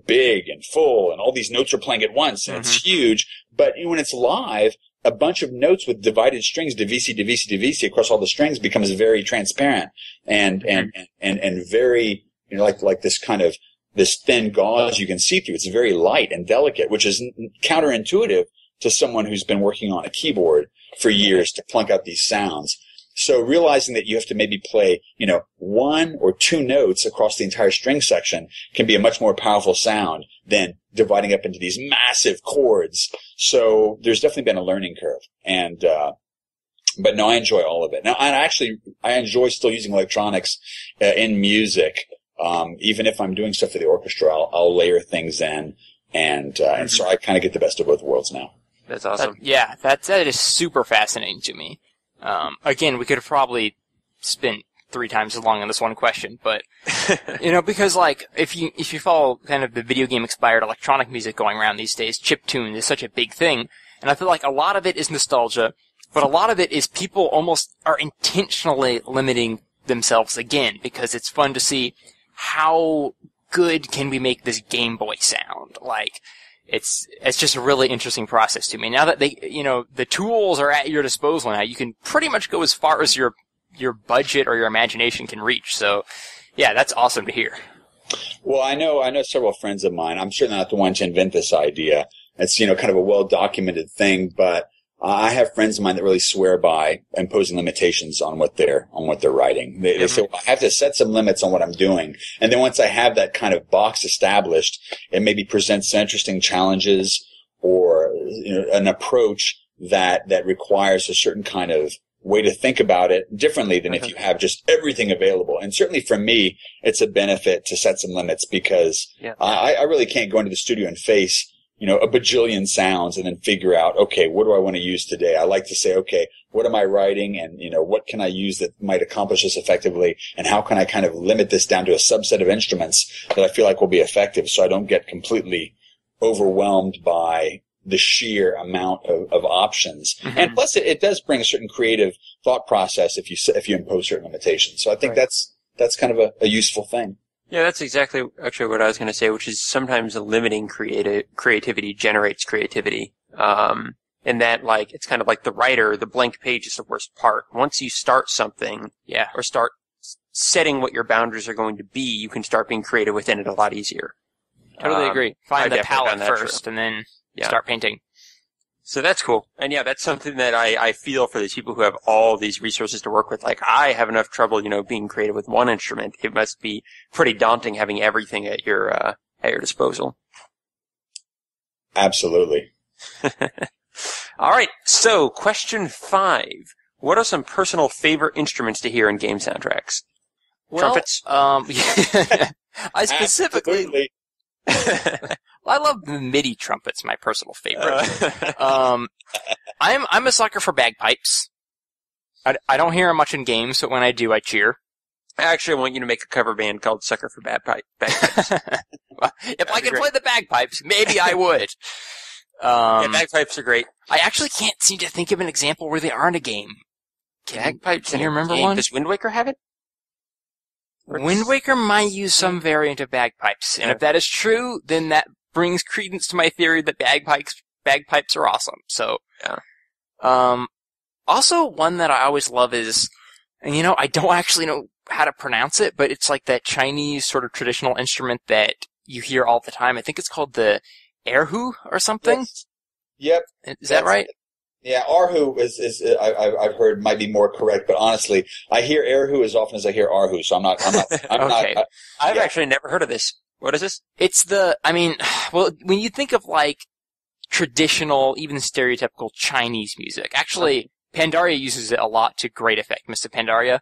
S3: big and full, and all these notes are playing at once, and it's huge. But when it's live, a bunch of notes with divided strings, divisi, divisi, divisi, across all the strings becomes very transparent and very, like this kind of, this thin gauze you can see through. It's very light and delicate, which is counterintuitive to someone who's been working on a keyboard for years to plunk out these sounds. So realizing that you have to maybe play, one or two notes across the entire string section can be a much more powerful sound than dividing up into these massive chords. So there's definitely been a learning curve. And, but no, I enjoy all of it. Now, I enjoy still using electronics in music. Even if I'm doing stuff for the orchestra, I'll layer things in, and so I kind of get the best of both worlds now.
S1: That's awesome.
S2: That is super fascinating to me. Again, we could have probably spent 3 times as long on this one question, but because like if you follow kind of the video game inspired electronic music going around these days, chiptune is such a big thing, and I feel like a lot of it is nostalgia, but a lot of it is people almost are intentionally limiting themselves again, because it's fun to see how good can we make this Game Boy sound. Like, it's just a really interesting process to me. Now that the tools are at your disposal now, you can pretty much go as far as your budget or your imagination can reach. So, yeah, that's awesome to hear.
S3: Well, I know several friends of mine. I'm certainly not the one to invent this idea. It's, kind of a well-documented thing, but I have friends of mine that really swear by imposing limitations on what they're writing. They say, well, I have to set some limits on what I'm doing. And then once I have that kind of box established, it maybe presents interesting challenges or an approach that requires a certain kind of way to think about it differently than if you have just everything available. And certainly for me, it's a benefit to set some limits, because I really can't go into the studio and face a bajillion sounds and then figure out, okay, what do I want to use today? I like to say, okay, what am I writing, and, what can I use that might accomplish this effectively, and how can I kind of limit this down to a subset of instruments that I feel like will be effective, so I don't get completely overwhelmed by the sheer amount of options. And plus it does bring a certain creative thought process if you impose certain limitations. So I think that's kind of a useful thing.
S1: Yeah, that's exactly actually what I was going to say, which is sometimes limiting creativity generates creativity. And that, like, it's kind of like the writer, the blank page is the worst part. Once you start something, or start setting what your boundaries are going to be, you can start being creative within it a lot easier.
S2: Totally agree. Find the palette first, and then start painting.
S1: So that's cool. And yeah, that's something that I feel for these people who have all these resources to work with. Like, I have enough trouble, being creative with one instrument. It must be pretty daunting having everything at your disposal.
S3: Absolutely.
S1: All right. So, question 5. What are some personal favorite instruments to hear in game soundtracks?
S2: Well,
S1: Trumpets?
S2: I specifically... I love the MIDI trumpets, my personal favorite. I'm a sucker for bagpipes. I don't hear them much in games, but when I do, I cheer.
S1: I actually want you to make a cover band called Sucker for Bagpipes.
S2: Well, if I could play the bagpipes, maybe I would.
S1: Yeah, bagpipes are great.
S2: I actually can't seem to think of an example where they are in a game.
S1: Bagpipes.
S2: Can you remember one?
S1: Does Wind Waker have it?
S2: Wind Waker might use some variant of bagpipes, and if that is true, then that brings credence to my theory that bagpipes are awesome. So, also one that I always love is, and I don't actually know how to pronounce it, but it's like that Chinese sort of traditional instrument that you hear all the time. I think it's called the erhu or something.
S3: Yes.
S2: Yep. Is that right?
S3: Yeah, erhu I've heard might be more correct, but honestly, I hear erhu as often as I hear arhu, so I'm not.
S2: Okay.
S1: I've actually never heard of this. What is this?
S2: It's when you think of like traditional, even stereotypical Chinese music, actually, Pandaria uses it a lot to great effect. Mr. Pandaria.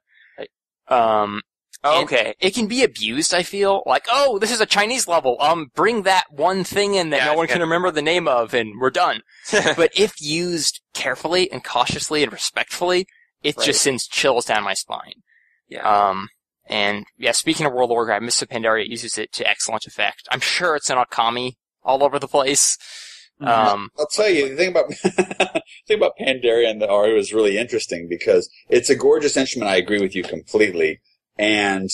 S1: Okay.
S2: It can be abused, I feel. Like, oh, this is a Chinese level. Bring that one thing in that no one can remember the name of, and we're done. But if used carefully and cautiously and respectfully, it just sends chills down my spine.
S1: Yeah.
S2: Speaking of World of Warcraft, Mr. Pandaria uses it to excellent effect. I'm sure it's in Okami all over the place.
S3: I'll tell you, the thing about Pandaria and the erhu is really interesting because it's a gorgeous instrument. I agree with you completely. And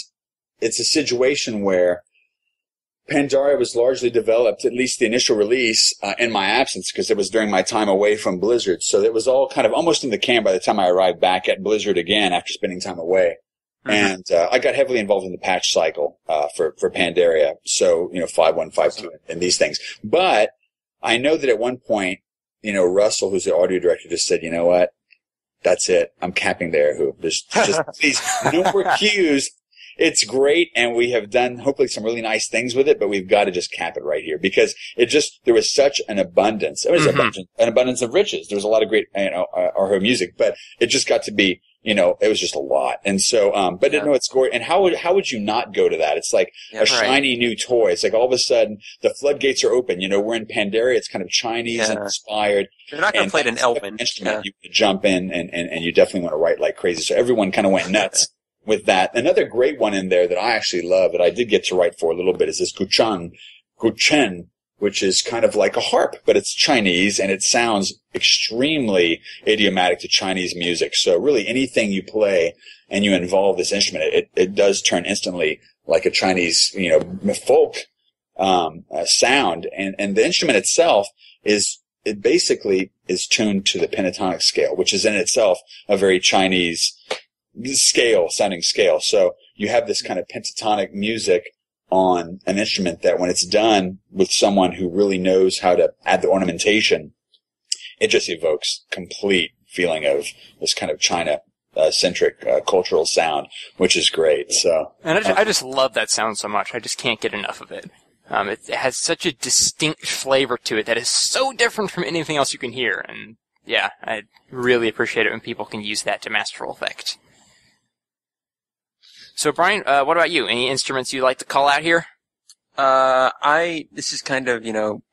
S3: it's a situation where Pandaria was largely developed, at least the initial release, in my absence, because it was during my time away from Blizzard. So it was all kind of almost in the can by the time I arrived back at Blizzard again after spending time away. And I got heavily involved in the patch cycle for Pandaria. So, 5.1, 5.2, and these things. But I know that at one point, Russell, who's the audio director, just said, you know what? That's it. I'm capping the erhu. Just please, no more cues. It's great, and we have done hopefully some really nice things with it, but we've got to just cap it right here because there was such an abundance. It was an abundance of riches. There was a lot of great, erhu music, but it just got to be, it was just a lot. And so, it's great. And how would you not go to that? It's like a shiny new toy. It's like all of a sudden the floodgates are open. We're in Pandaria. It's kind of Chinese inspired.
S1: You're not going to play an Elven
S3: instrument. You could jump in and you definitely want to write like crazy. So everyone kind of went nuts with that. Another great one in there that I actually love that I did get to write for a little bit is this guchen, which is kind of like a harp, but it's Chinese and it sounds extremely idiomatic to Chinese music. So really anything you play and you involve this instrument, it does turn instantly like a Chinese, folk, sound. And the instrument itself it basically is tuned to the pentatonic scale, which is in itself a very Chinese sounding scale. So you have this kind of pentatonic music on an instrument that when it's done with someone who really knows how to add the ornamentation, it just evokes complete feeling of this kind of China-centric cultural sound, which is great. So,
S2: and I just love that sound so much. I just can't get enough of it. It has such a distinct flavor to it that is so different from anything else you can hear. And yeah, I really appreciate it when people can use that to masterful effect. So, Brian, what about you? Any instruments you'd like to call out here?
S1: This is kind of,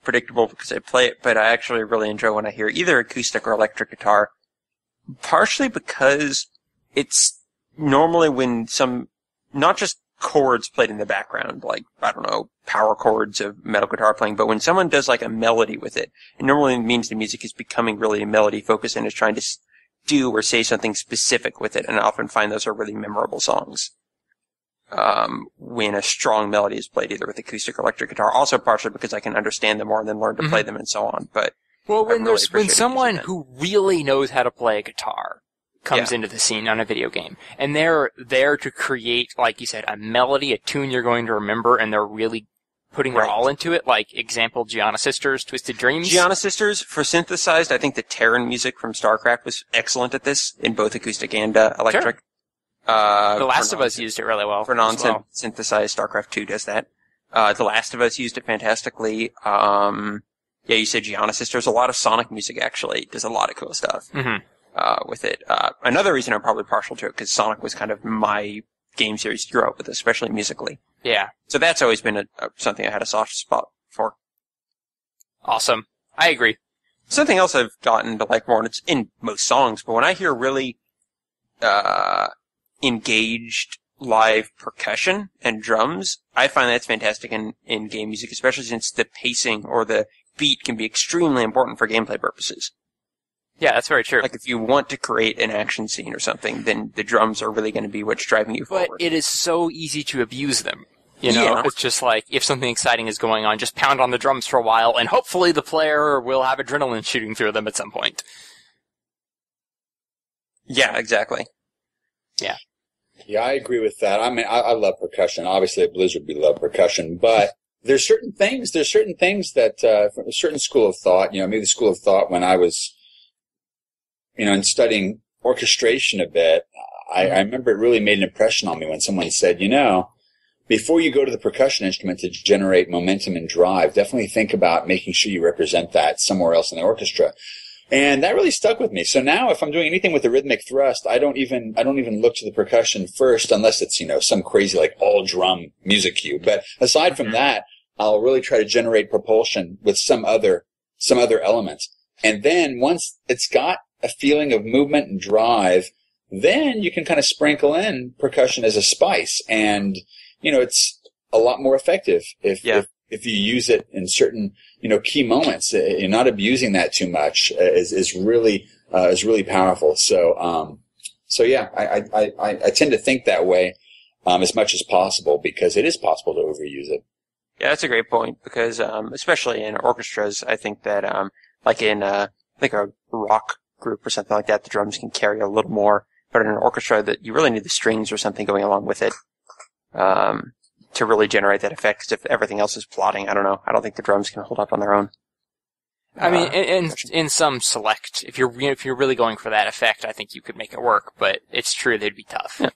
S1: predictable because I play it, but I actually really enjoy when I hear either acoustic or electric guitar. Partially because it's normally when not just chords played in the background, like, I don't know, power chords of metal guitar playing, but when someone does like a melody with it, it normally means the music is becoming really melody focused and is trying to do or say something specific with it, and I often find those are really memorable songs. When a strong melody is played either with acoustic or electric guitar, also partially because I can understand them more and then learn to play them and so on. But
S2: when someone who really knows how to play a guitar comes into the scene on a video game, and they're there to create, like you said, a melody, a tune you're going to remember, and they're really putting their all into it, like example Gianna Sisters, Twisted Dreams.
S1: Gianna Sisters, for synthesized, I think the Terran music from StarCraft was excellent at this, in both acoustic and electric.
S2: Sure. The Last of Us used it really well.
S1: For non-synthesized, StarCraft 2 does that. The Last of Us used it fantastically. You said Gianna Sisters. A lot of Sonic music, actually, does a lot of cool stuff with it. Another reason I'm probably partial to it, because Sonic was kind of my game series to grow up with, especially musically.
S2: Yeah.
S1: So that's always been something I had a soft spot for.
S2: Awesome. I agree.
S1: Something else I've gotten to like more, and it's in most songs, but when I hear really engaged live percussion and drums, I find that's fantastic in game music, especially since the pacing or the beat can be extremely important for gameplay purposes.
S2: Yeah, that's very true.
S1: Like if you want to create an action scene or something, then the drums are really going to be what's driving you forward.
S2: But it is so easy to abuse them. You know,
S1: Yeah.
S2: it's just like, if something exciting is going on, just pound on the drums for a while, and hopefully the player will have adrenaline shooting through them at some point.
S1: Yeah, exactly.
S2: Yeah.
S3: Yeah, I agree with that. I mean, I love percussion. Obviously, at Blizzard, we love percussion, but there's certain things that, from a certain school of thought, maybe the school of thought when I was, in studying orchestration a bit, I remember it really made an impression on me when someone said, before you go to the percussion instrument to generate momentum and drive, definitely think about making sure you represent that somewhere else in the orchestra. And that really stuck with me. So now if I'm doing anything with a rhythmic thrust, I don't even look to the percussion first unless it's, some crazy like all drum music cue. But aside from that, I'll really try to generate propulsion with some other elements. And then once it's got a feeling of movement and drive, then you can kind of sprinkle in percussion as a spice. And, it's a lot more effective if you use it in certain, key moments. You're not abusing that too much is really powerful. So yeah, I tend to think that way, as much as possible because it is possible to overuse it.
S1: Yeah, that's a great point because, especially in orchestras, I think that, like in, I think a rock group or something like that, the drums can carry a little more, but in an orchestra that you really need the strings or something going along with it, to really generate that effect. 'Cause if everything else is plotting, I don't know. I don't think the drums can hold up on their own.
S2: I mean, in some select, if you're really going for that effect, I think you could make it work, but it's true they'd be tough.
S1: Yeah.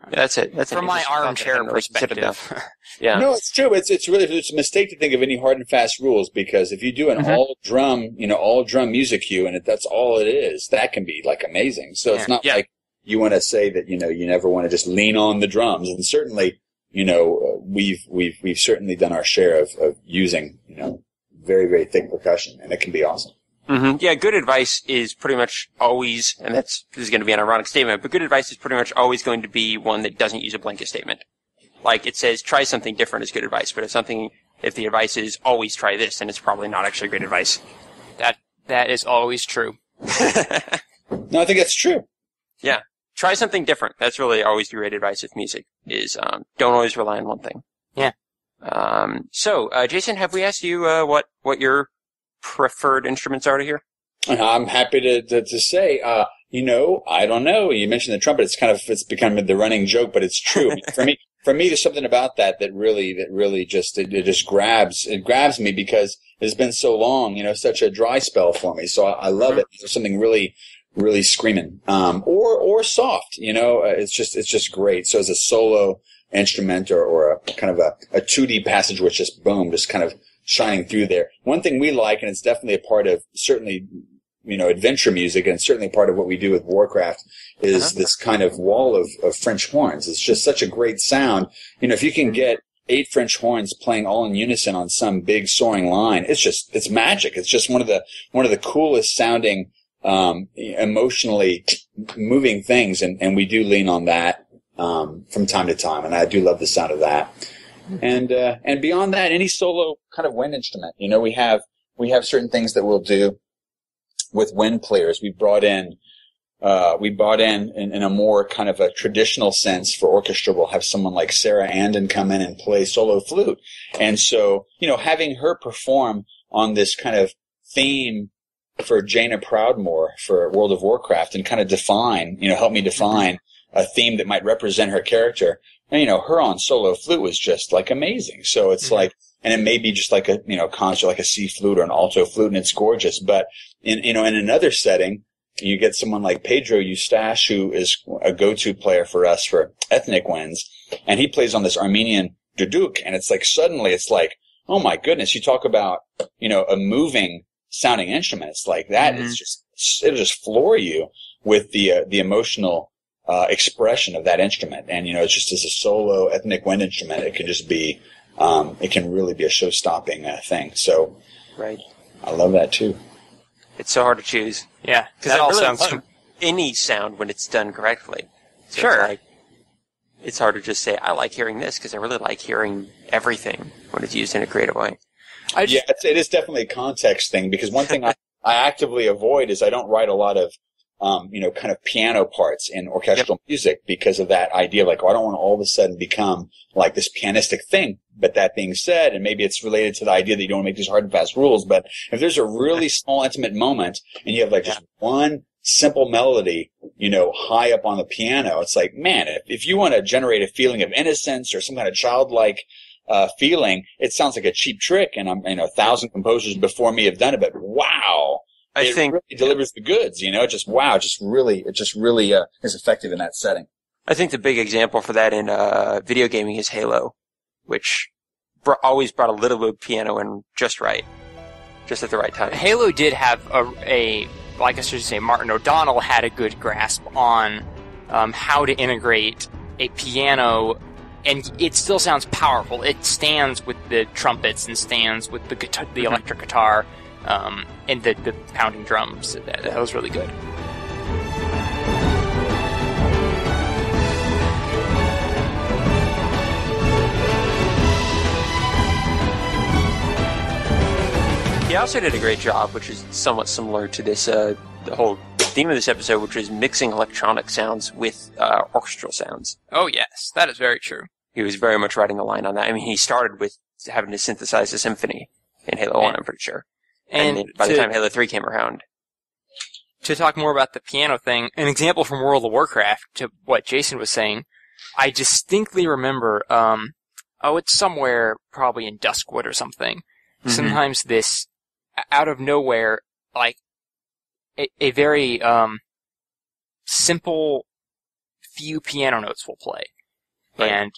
S1: That's it. That's
S2: from my armchair perspective.
S1: Yeah.
S3: No, it's true. It's a mistake to think of any hard and fast rules because if you do an all drum music cue and that's all it is, that can be like amazing. So it's not like you want to say that, you never want to just lean on the drums. And certainly, we've certainly done our share of using, very, very thick percussion, and it can be awesome.
S1: Mm-hmm. Yeah, good advice is pretty much always, and this is going to be an ironic statement, but good advice is pretty much always going to be one that doesn't use a blanket statement. Like it says, try something different is good advice, but if the advice is always try this, then it's probably not actually great advice.
S2: That is always true.
S3: No, I think that's true.
S1: Yeah. Try something different. That's really always the great advice with music is, don't always rely on one thing.
S2: Yeah.
S1: So, Jason, have we asked you, what your preferred instruments are to hear?
S3: I'm happy to say, I don't know. You mentioned the trumpet. It's become the running joke, but it's true. For me, there's something about that really just, it just grabs me because it's been so long, such a dry spell for me. So I love it. There's something really, really screaming. Or soft, it's just great. So as a solo instrument or a kind of a 2D passage which just boom, just kind of shining through there. One thing we like, and it's definitely a part of certainly, adventure music and certainly part of what we do with Warcraft is this kind of wall of French horns. It's just such a great sound. If you can get 8 French horns playing all in unison on some big soaring line, it's magic. It's just one of the coolest sounding, emotionally moving things. And we do lean on that, from time to time. And I do love the sound of that. And beyond that, any solo kind of wind instrument, we have certain things that we'll do with wind players. We brought in a more kind of a traditional sense for orchestra. We'll have someone like Sarah Anden come in and play solo flute. And so, having her perform on this kind of theme for Jaina Proudmoore for World of Warcraft and kind of help me define a theme that might represent her character. And, her on solo flute was just like amazing. So it's like, and it may be just like a, concert, like a C flute or an alto flute, and it's gorgeous. But in another setting, you get someone like Pedro Eustache, who is a go-to player for us for ethnic winds, and he plays on this Armenian duduk, and it's like suddenly it's like, oh my goodness, you talk about, a moving sounding instrument. It's like that it'll just floor you with the emotional expression of that instrument. And, it's just as a solo ethnic wind instrument, it can just be, it can really be a show-stopping thing. So,
S1: right.
S3: I love that too.
S1: It's so hard to choose.
S2: Yeah,
S1: because I really love any sound when it's done correctly. So
S2: sure.
S1: it's hard to just say, I like hearing this, because I really like hearing everything when it's used in a creative way.
S3: Yeah, it is definitely a context thing, because one thing I actively avoid is I don't write a lot of, kind of piano parts in orchestral music because of that idea, like, I don't want to all of a sudden become like this pianistic thing. But that being said, and maybe it's related to the idea that you don't want to make these hard and fast rules, but if there's a really small, intimate moment and you have like just one simple melody, high up on the piano, it's like, man, if you want to generate a feeling of innocence or some kind of childlike feeling, it sounds like a cheap trick, and 1,000 composers before me have done it, but wow. I think it really delivers the goods, it just really is effective in that setting.
S1: I think the big example for that in video gaming is Halo, which always brought a little bit of piano in just right, just at the right time.
S2: Halo did have like I should say, Martin O'Donnell had a good grasp on how to integrate a piano, and it still sounds powerful. It stands with the trumpets and stands with the guitar, the electric guitar. And the pounding drums. That was really good.
S1: He also did a great job, which is somewhat similar to this, the whole theme of this episode, which is mixing electronic sounds with orchestral sounds.
S2: Oh, yes. That is very true.
S1: He was very much riding the line on that. I mean, he started with having to synthesize a symphony in Halo 1, I'm pretty sure. And by the time Halo 3 came around.
S2: To talk more about the piano thing, an example from World of Warcraft, to what Jason was saying, I distinctly remember, it's somewhere probably in Duskwood or something. Mm-hmm. Sometimes this, out of nowhere, like, a very, simple few piano notes will play. Right. And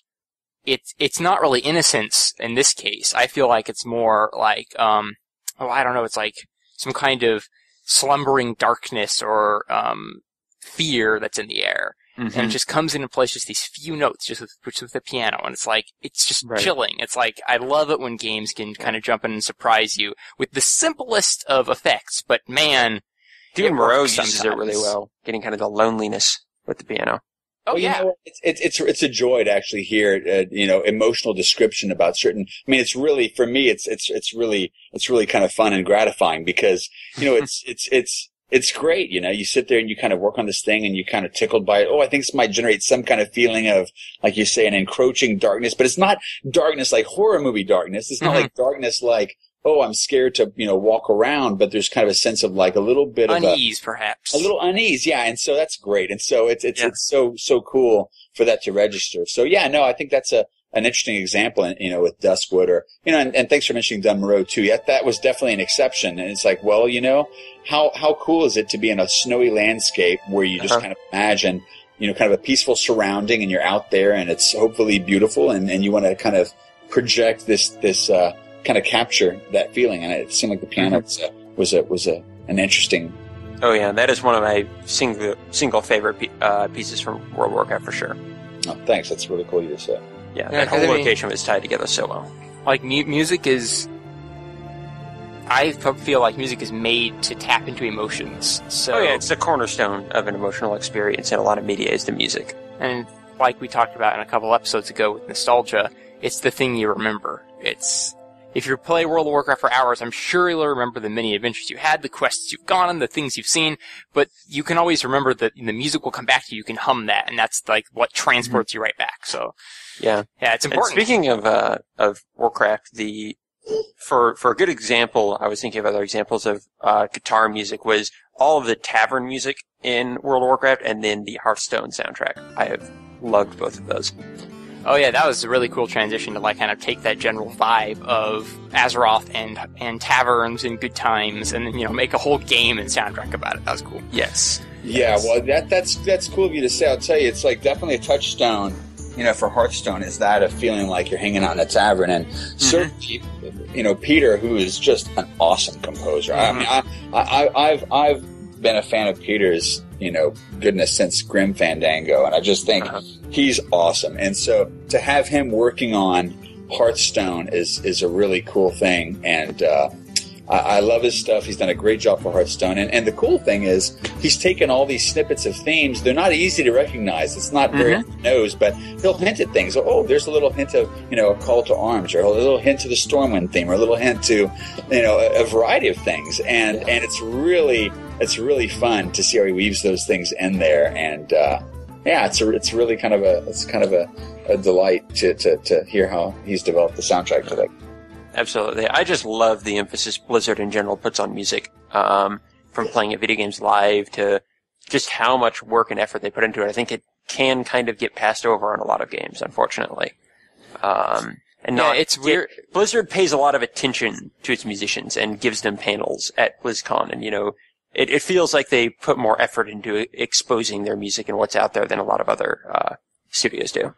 S2: it's not really innocence in this case. I feel like it's more like, I don't know, it's like some kind of slumbering darkness or fear that's in the air. Mm-hmm. And it just comes in and plays just these few notes just with the piano. And it's like, it's just chilling. It's like, I love it when games can kind of jump in and surprise you with the simplest of effects. But man,
S1: David Moreau uses it really well, getting kind of the loneliness with the piano.
S2: Oh, well, yeah.
S3: It's a joy to actually hear, emotional description about certain. I mean, it's really, for me, it's really kind of fun and gratifying because, it's great. You sit there and you kind of work on this thing and you kind of tickled by it. Oh, I think this might generate some kind of feeling of, like you say, an encroaching darkness, but it's not darkness like horror movie darkness. It's not like darkness like, oh, I'm scared to, walk around, but there's kind of a sense of like a little bit
S2: unease, perhaps.
S3: A little unease, yeah. And so that's great. And so it's so cool for that to register. So yeah, no, I think that's an interesting example, with Duskwood or, and thanks for mentioning Dunn Moreau too. Yeah, that was definitely an exception. And it's like, well, how cool is it to be in a snowy landscape where you just kind of imagine, kind of a peaceful surrounding and you're out there and it's hopefully beautiful and you want to kind of project this, kind of capture that feeling, and it seemed like the piano was an interesting.
S1: Oh yeah, that is one of my single favorite pieces from World of Warcraft for sure.
S3: Oh, thanks. That's really cool of you to say.
S1: Yeah, that whole location was tied together so well.
S2: Like music is, I feel like music is made to tap into emotions. So
S1: it's the cornerstone of an emotional experience, and a lot of media is the music.
S2: And like we talked about in a couple episodes ago with nostalgia, it's the thing you remember. If you play World of Warcraft for hours, I'm sure you'll remember the many adventures you had, the quests you've gone on, the things you've seen, but you can always remember that the music will come back to you. You can hum that, and that's like what transports you right back. So, yeah, it's important.
S1: And speaking of Warcraft, for a good example, I was thinking of other examples of guitar music was all of the tavern music in World of Warcraft, and then the Hearthstone soundtrack. I have loved both of those.
S2: Oh yeah, that was a really cool transition to like kind of take that general vibe of Azeroth and taverns and good times, and make a whole game and soundtrack about it. That was cool.
S1: Yes.
S3: Yeah, well that's cool of you to say. I'll tell you, it's like definitely a touchstone. For Hearthstone, is that a feeling like you're hanging out in a tavern, and certainly, Peter, who is just an awesome composer. I mean, I've been a fan of Peter's. Goodness since Grim Fandango, and I just think he's awesome. And so to have him working on Hearthstone is a really cool thing. And I love his stuff. He's done a great job for Hearthstone. And the cool thing is he's taken all these snippets of themes. They're not easy to recognize. It's not very on the nose, but he'll hint at things. Oh, there's a little hint of, a call to arms, or a little hint to the Stormwind theme, or a little hint to, a variety of things. And it's really fun to see how he weaves those things in there. And, it's really kind of a delight to hear how he's developed the soundtrack to that.
S1: Absolutely. I just love the emphasis Blizzard in general puts on music, from playing at video games live to just how much work and effort they put into it. I think it can kind of get passed over on a lot of games, unfortunately.
S2: It's weird.
S1: Blizzard pays a lot of attention to its musicians and gives them panels at BlizzCon, and it feels like they put more effort into exposing their music and what's out there than a lot of other studios do.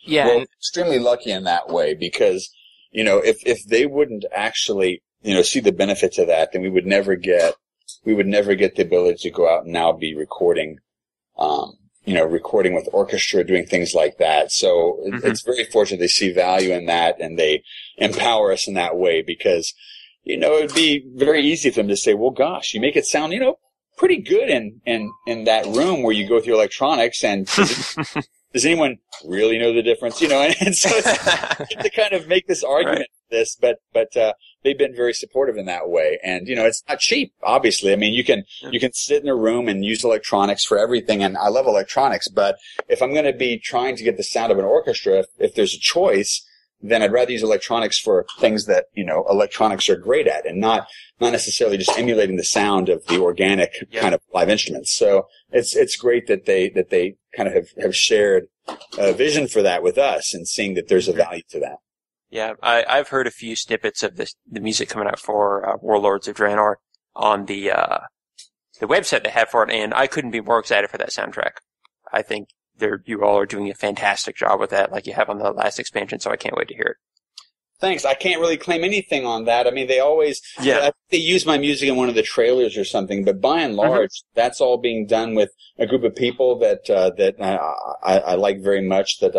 S2: Yeah,
S3: well, extremely lucky in that way, because if they wouldn't actually see the benefits of that, then we would never get the ability to go out and now be recording with orchestra, doing things like that. So it's very fortunate they see value in that, and they empower us in that way, because it would be very easy for them to say, well, gosh, you make it sound, pretty good in that room where you go through electronics, and does anyone really know the difference? And so it's to kind of make this argument for this, but they've been very supportive in that way. And, it's not cheap, obviously. I mean, you can sit in a room and use electronics for everything, and I love electronics, but if I'm going to be trying to get the sound of an orchestra, if there's a choice, then I'd rather use electronics for things that, electronics are great at, and not necessarily just emulating the sound of the organic kind of live instruments. So it's great that they kind of have shared a vision for that with us, and seeing that there's a value to that.
S1: Yeah, I've heard a few snippets of the music coming out for Warlords of Draenor on the website they have for it, and I couldn't be more excited for that soundtrack. I think you all are doing a fantastic job with that, like you have on the last expansion, so I can't wait to hear it.
S3: Thanks. I can't really claim anything on that. I mean, they always, I think they use my music in one of the trailers or something, but by and large, that's all being done with a group of people that I like very much, that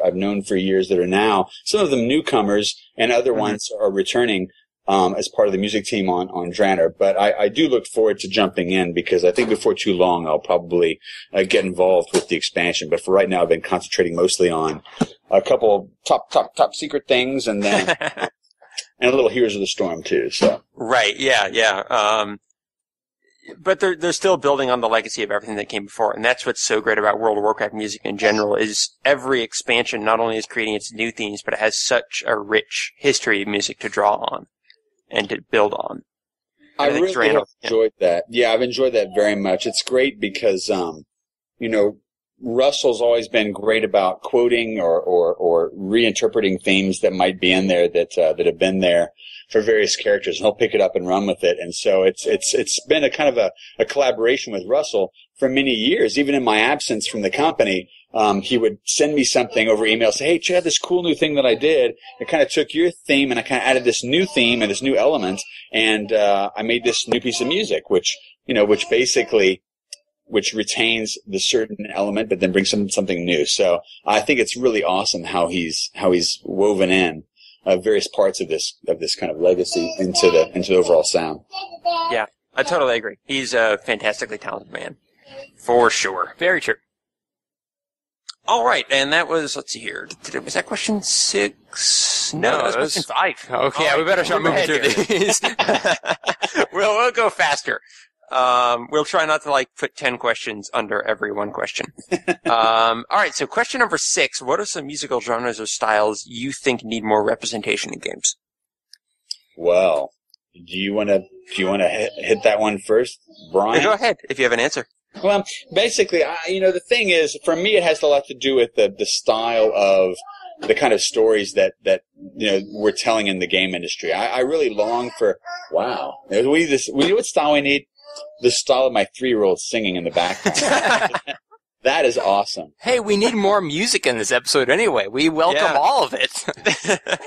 S3: I've known for years, that are now, some of them newcomers, and other ones are returning, as part of the music team on Draenor. But I do look forward to jumping in, because I think before too long I'll probably get involved with the expansion. But for right now, I've been concentrating mostly on a couple top secret things, and then and a little Heroes of the Storm too. So
S1: right, yeah. But they're still building on the legacy of everything that came before, and that's what's so great about World of Warcraft music in general. Is every expansion not only is creating its new themes, but it has such a rich history of music to draw on and to build on.
S3: I really have enjoyed that. Yeah, I've enjoyed that very much. It's great because, Russell's always been great about quoting or reinterpreting themes that might be in there that have been there for various characters, and he'll pick it up and run with it. And so it's been a kind of a collaboration with Russell for many years. Even in my absence from the company, he would send me something over email, say, hey, check out this cool new thing that I did. It kind of took your theme, and I kind of added this new theme and this new element, and I made this new piece of music, which retains the certain element, but then brings something new. So I think it's really awesome how he's woven in various parts of this kind of legacy into the overall sound.
S1: Yeah, I totally agree. He's a fantastically talented man, for sure.
S2: Very true.
S1: All right, and that was, let's see here. Was that question 6? No, that was question 5.
S2: Okay, yeah, we better start moving through these.
S1: We'll go faster. We'll try not to put 10 questions under every one question. All right, so question number 6. What are some musical genres or styles you think need more representation in games?
S3: Well, do you want to hit that one first, Brian?
S1: Go ahead, if you have an answer.
S3: Well, basically, the thing is, for me, it has a lot to do with the style of the kind of stories that we're telling in the game industry. I really long for, wow. We know what style we need? The style of my 3-year-old singing in the background. That is awesome.
S2: Hey, we need more music in this episode anyway. We welcome all of it.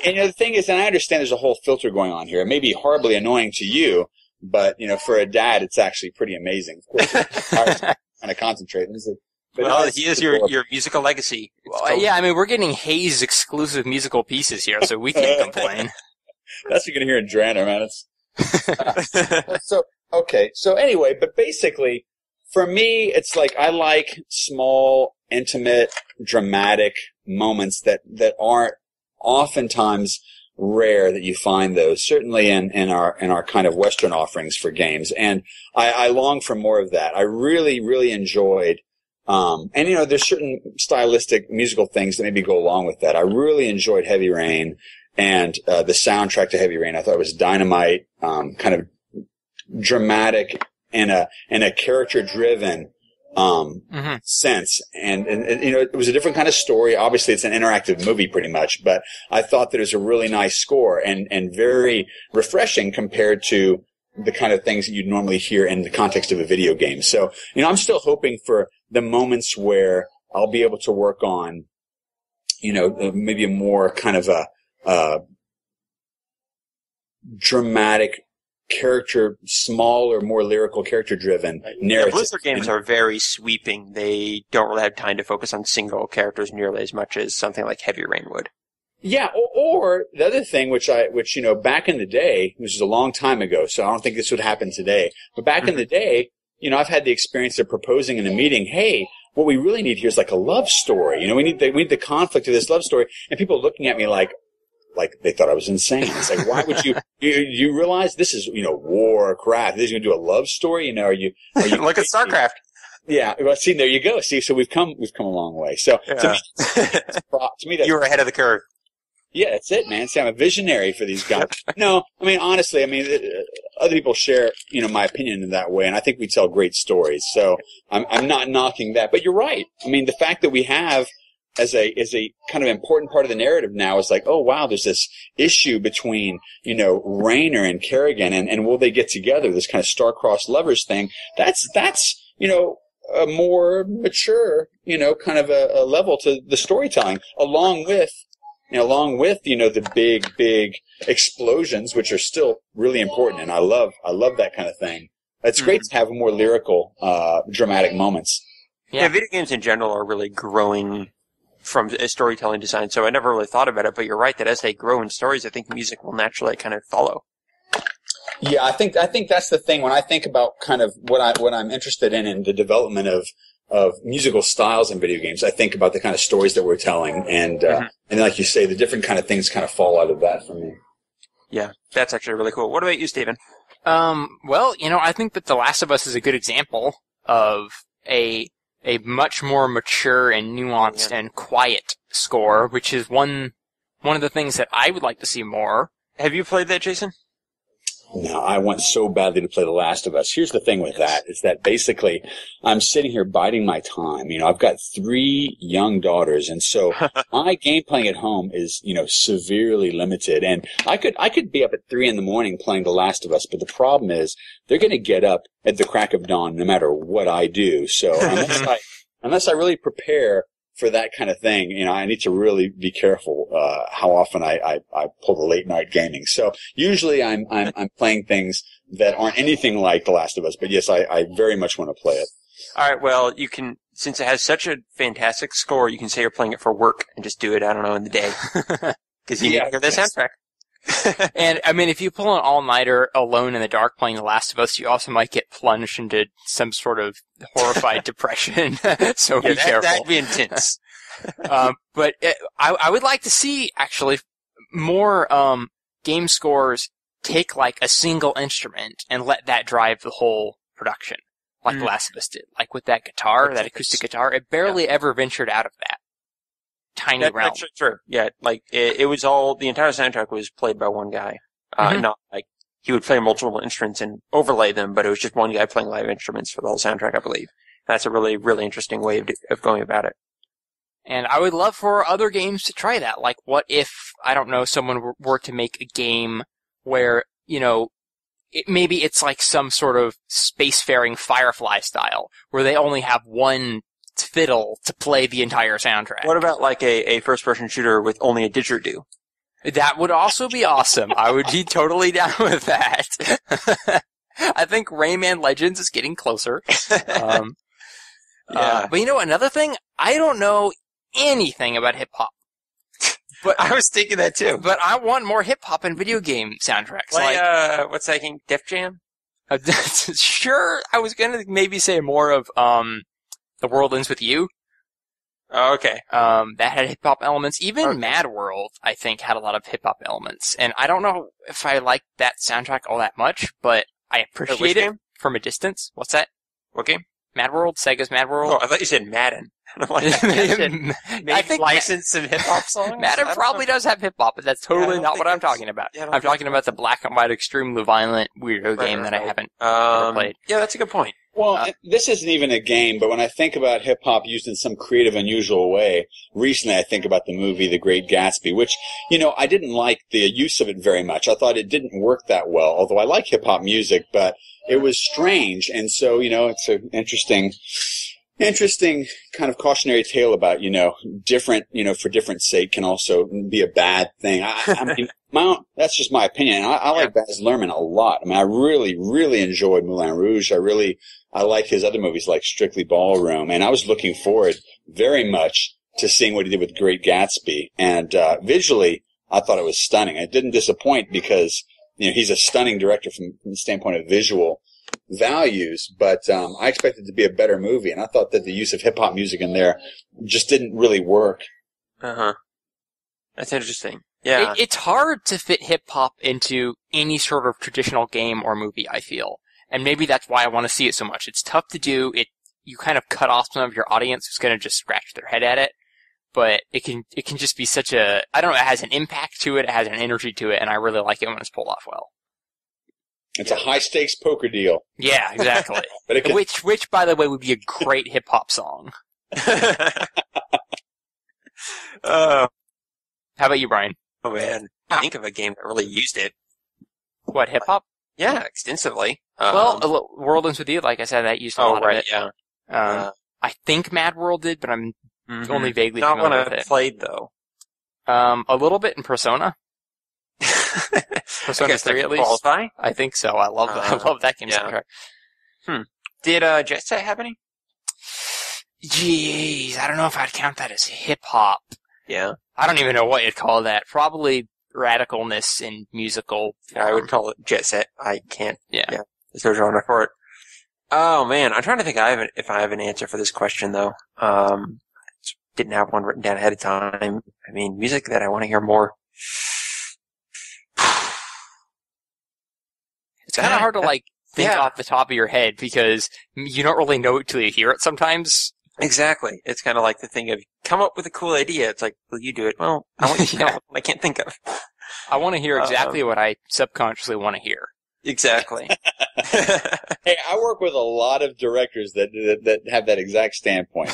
S3: And the thing is, and I understand there's a whole filter going on here. It may be horribly annoying to you, but, for a dad, it's actually pretty amazing. Of course, it's hard to kind of concentrate.
S1: But he is your musical legacy.
S2: Well, yeah, I mean, we're getting Hayes exclusive musical pieces here, so we can't complain.
S3: That's what you're going to hear in Drana, man. So anyway, but basically, for me, it's like I like small, intimate, dramatic moments that aren't oftentimes rare that you find those, certainly in our kind of Western offerings for games. And I long for more of that. I really, really enjoyed, and there's certain stylistic musical things that maybe go along with that. I really enjoyed Heavy Rain and the soundtrack to Heavy Rain. I thought it was dynamite, kind of dramatic and a character-driven sense. And it was a different kind of story. Obviously, it's an interactive movie pretty much, but I thought that it was a really nice score and very refreshing compared to the kind of things that you'd normally hear in the context of a video game. So, I'm still hoping for the moments where I'll be able to work on, maybe a more kind of a dramatic character, smaller, more lyrical, character-driven narrative.
S1: Blizzard games are very sweeping. They don't really have time to focus on single characters nearly as much as something like Heavy Rain would.
S3: Yeah, or the other thing, which back in the day, which is a long time ago, so I don't think this would happen today, but back in the day, I've had the experience of proposing in a meeting, hey, what we really need here is like a love story. We need the conflict of this love story, and people looking at me like they thought I was insane. It's like, why would you realize this is, Warcraft. This is going to do a love story. Are you
S1: look at StarCraft.
S3: Yeah. Well, see, there you go. See, so we've come a long way. So to me, that's,
S1: you were ahead of the curve.
S3: Yeah, that's it, man. See, I'm a visionary for these guys. No, honestly, other people share, my opinion in that way, and I think we tell great stories. So I'm not knocking that, but you're right. The fact that we have as a kind of important part of the narrative now is like, oh wow, there's this issue between, Raynor and Kerrigan, and will they get together? This kind of star-crossed lovers thing. That's a more mature, kind of a level to the storytelling, along with the big explosions, which are still really important, and I love that kind of thing. It's great to have more lyrical, dramatic moments.
S1: Yeah, video games in general are really growing from a storytelling design, so I never really thought about it, but you're right that as they grow in stories, I think music will naturally kind of follow.
S3: Yeah, I think that's the thing. When I think about kind of what I'm interested in the development of musical styles in video games, I think about the kind of stories that we're telling, and like you say, the different kind of things kind of fall out of that for me.
S1: Yeah, that's actually really cool. What about you, Stephen?
S2: Well, I think that The Last of Us is a good example of a much more mature and nuanced and quiet score, which is one of the things that I would like to see more.
S1: Have you played that, Jason?
S3: No, I want so badly to play The Last of Us. Here's the thing with that, is that basically I'm sitting here biding my time. I've got 3 young daughters, and so my game playing at home is, severely limited. And I could be up at 3 a.m. playing The Last of Us, but the problem is they're going to get up at the crack of dawn no matter what I do. So unless I really prepare for that kind of thing, I need to really be careful how often I pull the late night gaming. So usually I'm playing things that aren't anything like The Last of Us, but yes, I very much want to play it.
S1: All right, well, you can, since it has such a fantastic score, you can say you're playing it for work and just do it, I don't know, in the day. Because you need to hear the soundtrack.
S2: And, if you pull an all-nighter alone in the dark playing The Last of Us, you also might get plunged into some sort of horrified depression. So be careful.
S1: That'd be intense.
S2: But I would like to see, actually, more game scores take, like, a single instrument and let that drive the whole production, like The Last of Us did. Like, with that guitar, that acoustic guitar, it barely ever ventured out of that tiny realm.
S1: That's true. Yeah, like it was all, the entire soundtrack was played by one guy. Not like he would play multiple instruments and overlay them, but it was just one guy playing live instruments for the whole soundtrack, I believe. That's a really, really interesting way of going about it.
S2: And I would love for other games to try that. Like, what if, I don't know, someone were to make a game where, maybe it's like some sort of spacefaring Firefly style, where they only have one fiddle to play the entire soundtrack.
S1: What about like a first-person shooter with only a didgeridoo?
S2: That would also be awesome. I would be totally down with that. I think Rayman Legends is getting closer. But another thing, I don't know anything about hip-hop. But
S1: I was thinking that too.
S2: But I want more hip hop in video game soundtracks.
S1: What's that game? Def Jam?
S2: Sure, I was gonna maybe say more of The World Ends With You.
S1: Oh, okay.
S2: That had hip hop elements. Even Mad World, I think, had a lot of hip hop elements. And I don't know if I like that soundtrack all that much, but I appreciate it from a distance. What's that?
S1: What game?
S2: Mad World? Sega's Mad World?
S1: Oh, I thought you said Madden. I think licensed some hip hop songs.
S2: Madden probably does have hip hop, but that's totally not what I'm talking about. I'm talking about the black and white, extremely violent weirdo game that I haven't ever played.
S1: Yeah, that's a good point.
S3: Well, this isn't even a game, but when I think about hip-hop used in some creative, unusual way, recently I think about the movie The Great Gatsby, which, I didn't like the use of it very much. I thought it didn't work that well, although I like hip-hop music, but it was strange. And so, it's an interesting kind of cautionary tale about, different, for different sake can also be a bad thing. I mean, that's just my opinion. I like Baz Luhrmann a lot. I mean, I really, really enjoyed Moulin Rouge. I like his other movies like Strictly Ballroom, and I was looking forward very much to seeing what he did with Great Gatsby. And visually, I thought it was stunning. It didn't disappoint because he's a stunning director from the standpoint of visual values, but I expected it to be a better movie, and I thought that the use of hip hop music in there just didn't really work.
S1: That's interesting. Yeah,
S2: it's hard to fit hip hop into any sort of traditional game or movie, I feel. And maybe that's why I want to see it so much. It's tough to do. You kind of cut off some of your audience who's going to just scratch their head at it. But it can just be such a, I don't know, it has an impact to it, it has an energy to it, and I really like it when it's pulled off well.
S3: It's a high stakes poker deal.
S2: Yeah, exactly.
S3: But it can...
S2: which, by the way, would be a great hip hop song. How about you, Brian?
S1: Oh man, I think of a game that really used it.
S2: What, hip hop?
S1: Yeah, extensively.
S2: World Ends With You, like I said, that used a lot of it.
S1: Yeah.
S2: I think Mad World did, but I'm only vaguely
S1: not
S2: familiar
S1: when
S2: with
S1: I
S2: it.
S1: played though.
S2: A little bit in Persona. Persona 3 at least.
S1: Qualify?
S2: I think so. I love that. I love that game soundtrack.
S1: Did Jet Set have any?
S2: Jeez, I don't know if I'd count that as hip hop.
S1: Yeah.
S2: I don't even know what you'd call that. Probably radicalness in musical form.
S1: I would call it Jet Set. I can't.
S2: Yeah.
S1: There's no genre for it. Oh man, I'm trying to think if I have an answer for this question though. Didn't have one written down ahead of time. I mean, music that I want to hear more.
S2: It's kind of hard to think off the top of your head because you don't really know it till you hear it sometimes.
S1: Exactly. It's kind of like the thing of come up with a cool idea. It's like, will you do it? Well, I want you to know. I can't think of.
S2: I want to hear exactly what I subconsciously want to hear.
S1: Exactly.
S3: Hey, I work with a lot of directors that have that exact standpoint.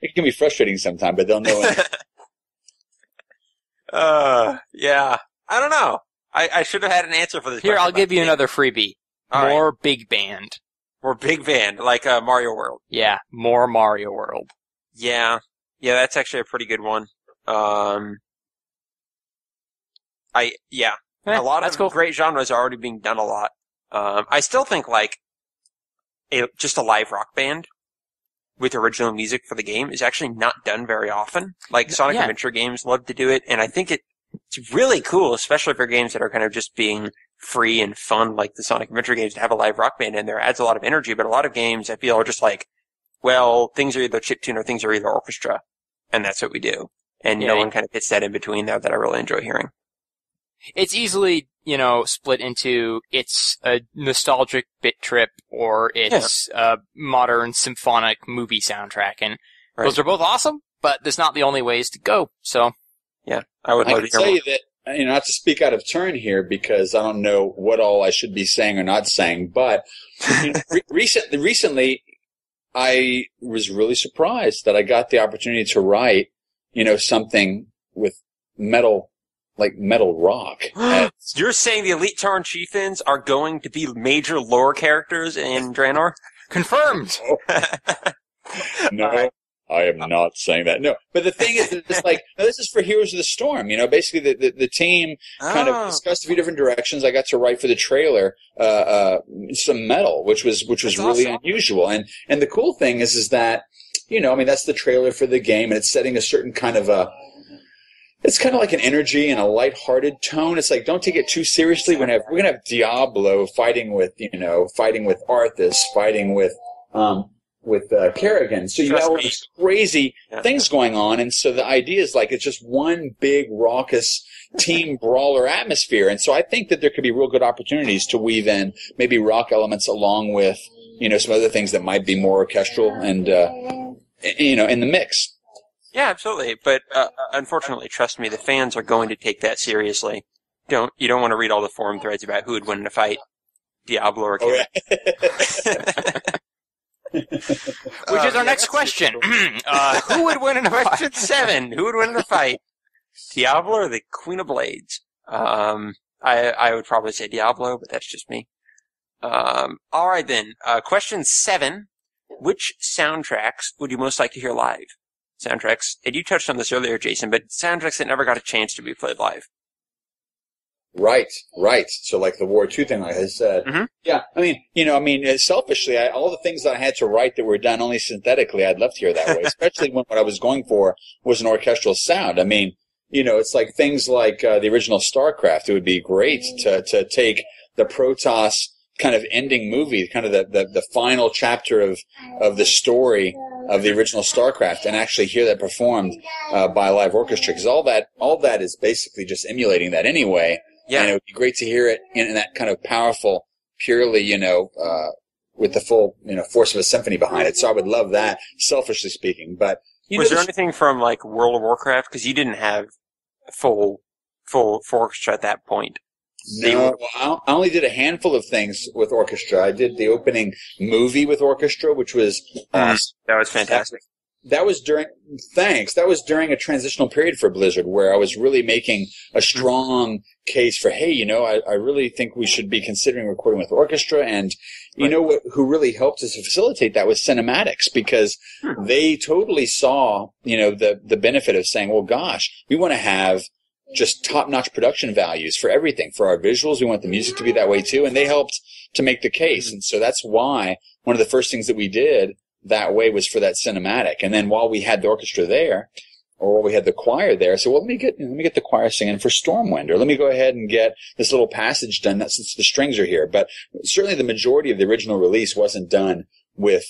S3: It can be frustrating sometimes, but they'll know it.
S1: Yeah. I don't know. I should have had an answer for this.
S2: Here, I'll give you another freebie. More big band.
S1: More big band, like Mario World.
S2: Yeah, more Mario World.
S1: Yeah. Yeah, that's actually a pretty good one. A lot of great genres are already being done a lot. I still think just a live rock band with original music for the game is actually not done very often. Like Sonic Adventure games love to do it, and I think it's really cool, especially for games that are kind of just being free and fun, like the Sonic Adventure games, to have a live rock band in there. It adds a lot of energy, but a lot of games I feel are just like, well, things are either chiptune or things are either orchestra, and that's what we do. And no one kind of fits that in between there that I really enjoy hearing.
S2: It's easily, split into it's a nostalgic bit trip or it's a modern symphonic movie soundtrack. And those are both awesome, but that's not the only ways to go. So,
S1: yeah, I would love to hear
S3: more. I can say that, not to speak out of turn here because I don't know what all I should be saying or not saying, but recently I was really surprised that I got the opportunity to write, something with metal, like metal rock.
S1: You're saying the Elite Tauren Chieftains are going to be major lore characters in Draenor?
S2: Confirmed!
S3: No, I am not saying that. No, but the thing is, it's like, no, this is for Heroes of the Storm. Basically the team kind of discussed a few different directions. I got to write for the trailer some metal, which was really unusual. And the cool thing is that, that's the trailer for the game, and it's setting a certain kind of it's kind of like an energy and a lighthearted tone. It's like, don't take it too seriously. We're gonna have Diablo fighting with Arthas, fighting with Kerrigan. So you have all these crazy things going on, and so the idea is like it's just one big raucous team brawler atmosphere. And so I think that there could be real good opportunities to weave in maybe rock elements along with some other things that might be more orchestral and in the mix.
S1: Yeah, absolutely. But unfortunately, trust me, the fans are going to take that seriously. You don't want to read all the forum threads about who would win in a fight, Diablo or Kerrigan.
S2: Which is our next question. Who would win in a fight?
S1: Question 7. Who would win in a fight? Diablo or the Queen of Blades? I would probably say Diablo, but that's just me. Alright then. Question 7. Which soundtracks would you most like to hear live? Soundtracks, and you touched on this earlier, Jason, but soundtracks that never got a chance to be played live.
S3: Right. So like the War II thing, like I said.
S1: Mm-hmm.
S3: Yeah, selfishly, all the things that I had to write that were done only synthetically, I'd love to hear that way, especially when what I was going for was an orchestral sound. I mean, it's like things like the original StarCraft. It would be great to take the Protoss kind of ending movie, kind of the final chapter of the story of the original StarCraft, and actually hear that performed by a live orchestra, because all that is basically just emulating that anyway.
S1: Yeah.
S3: And it would be great to hear it in that kind of powerful, purely, with the full, force of a symphony behind it. So I would love that, selfishly speaking. But
S1: was there anything from like World of Warcraft? Because you didn't have full orchestra at that point.
S3: No, I only did a handful of things with orchestra. I did the opening movie with orchestra, which was awesome.
S1: That was fantastic.
S3: That was during a transitional period for Blizzard, where I was really making a strong case for, hey, I really think we should be considering recording with orchestra. And who really helped us to facilitate that was Cinematics, because they totally saw, the benefit of saying, well, gosh, we want to have just top-notch production values for everything. For our visuals, we want the music to be that way too, and they helped to make the case. And so that's why one of the first things that we did that way was for that cinematic. And then while we had the orchestra there, or while we had the choir there, so let me get the choir singing for Stormwind, or let me go ahead and get this little passage done since the strings are here. But certainly the majority of the original release wasn't done with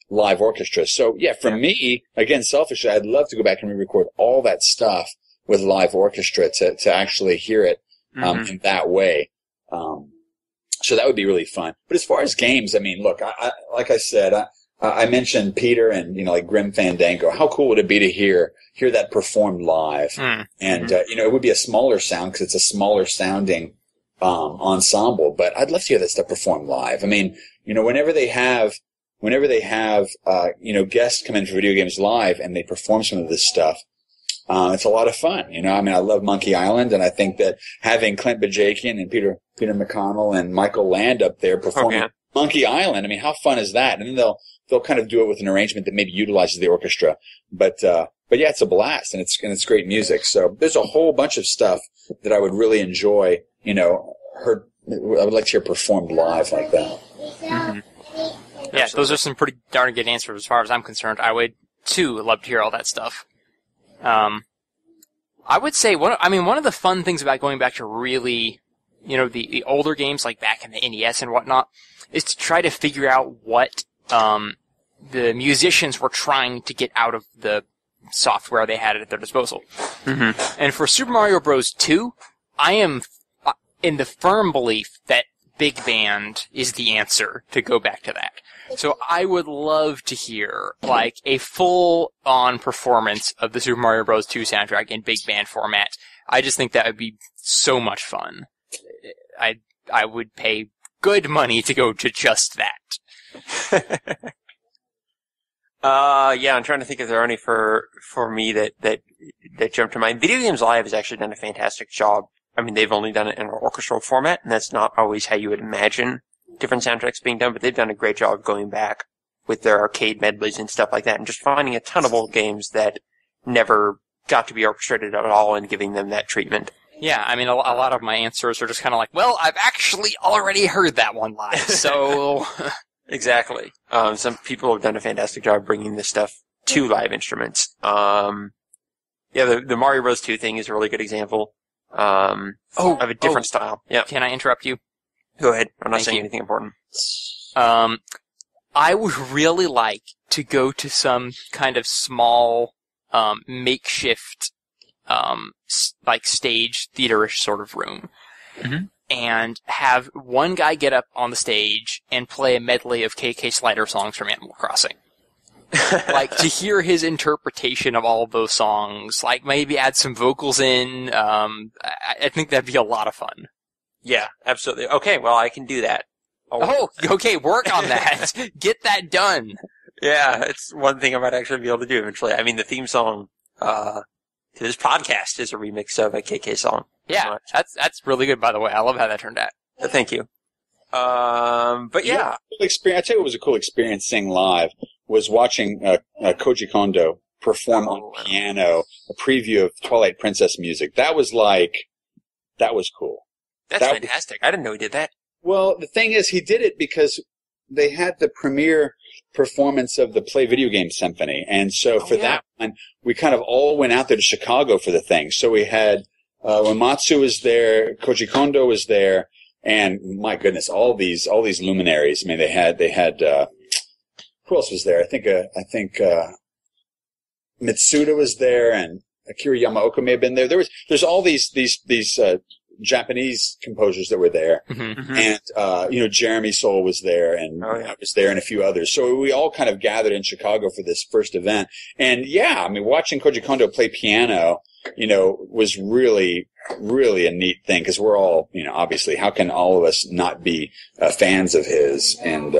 S3: live orchestra. So yeah, for me, again, selfishly, I'd love to go back and re-record all that stuff with live orchestra to actually hear it in that way. So that would be really fun. But as far as games, I mean, look, I like I said, I mentioned Peter and, like Grim Fandango. How cool would it be to hear that performed live? And, it would be a smaller sound because it's a smaller sounding ensemble, but I'd love to hear that stuff performed live. I mean, whenever they have guests come in for video games live and they perform some of this stuff, it's a lot of fun. I love Monkey Island, and I think that having Clint Bajakian and Peter McConnell and Michael Land up there performing Monkey Island, I mean, how fun is that? And then they'll kind of do it with an arrangement that maybe utilizes the orchestra. But yeah, it's a blast, and it's great music. So there's a whole bunch of stuff that I would really enjoy, I would like to hear performed live like that.
S2: Mm-hmm. Yeah, those are some pretty darn good answers as far as I'm concerned. I would, too, love to hear all that stuff. I would say one of the fun things about going back to really, the older games, like back in the NES and whatnot, is to try to figure out what, the musicians were trying to get out of the software they had at their disposal. Mm-hmm. And for Super Mario Bros. 2, I am in the firm belief that Big Band is the answer to go back to that. So I would love to hear, like, a full-on performance of the Super Mario Bros. 2 soundtrack in big band format. I just think that would be so much fun. I would pay good money to go to just that.
S1: Yeah, I'm trying to think if there are any for me that jump to mind. Video Games Live has actually done a fantastic job. I mean, they've only done it in an orchestral format, and that's not always how you would imagine different soundtracks being done, but they've done a great job of going back with their arcade medleys and stuff like that, and just finding a ton of old games that never got to be orchestrated at all and giving them that treatment.
S2: Yeah, I mean, a lot of my answers are just kind of like, well, I've actually already heard that one live, so...
S1: Exactly. Some people have done a fantastic job bringing this stuff to live instruments. Yeah, the Mario Bros. 2 thing is a really good example of a different style. Yeah.
S2: Can I interrupt you?
S1: Go ahead. I'm not
S2: Thank
S1: saying
S2: you.
S1: anything important.
S2: I would really like to go to some kind of small, makeshift, like stage theaterish sort of room.
S1: Mm-hmm.
S2: And have one guy get up on the stage and play a medley of KK Slider songs from Animal Crossing. Like, to hear his interpretation of all of those songs, like, maybe add some vocals in, I think that'd be a lot of fun.
S1: Yeah, absolutely. Okay, well, I can do that.
S2: Okay, work on that. Get that done.
S1: Yeah, it's one thing I might actually be able to do eventually. I mean, the theme song to this podcast is a remix of a KK song.
S2: Yeah, that's really good, by the way. I love how that turned out.
S1: Thank you. But yeah.
S3: I tell you what was a cool experience seeing live was watching Koji Kondo perform on piano a preview of Twilight Princess music. That was cool.
S1: That's fantastic. I didn't know he did that.
S3: Well, the thing is, he did it because they had the premiere performance of the Play Video Game Symphony. And so that one, we kind of all went out there to Chicago for the thing. So we had, Uematsu was there, Koji Kondo was there, and my goodness, all these luminaries. I mean, they had, who else was there? I think Mitsuda was there, and Akira Yamaoka may have been there. There's all these Japanese composers that were there.
S2: Mm-hmm.
S3: And, Jeremy Soule was there, and I was there, and a few others. So we all kind of gathered in Chicago for this first event. And yeah, I mean, watching Koji Kondo play piano, was really, really a neat thing, because we're all, obviously, how can all of us not be fans of his? And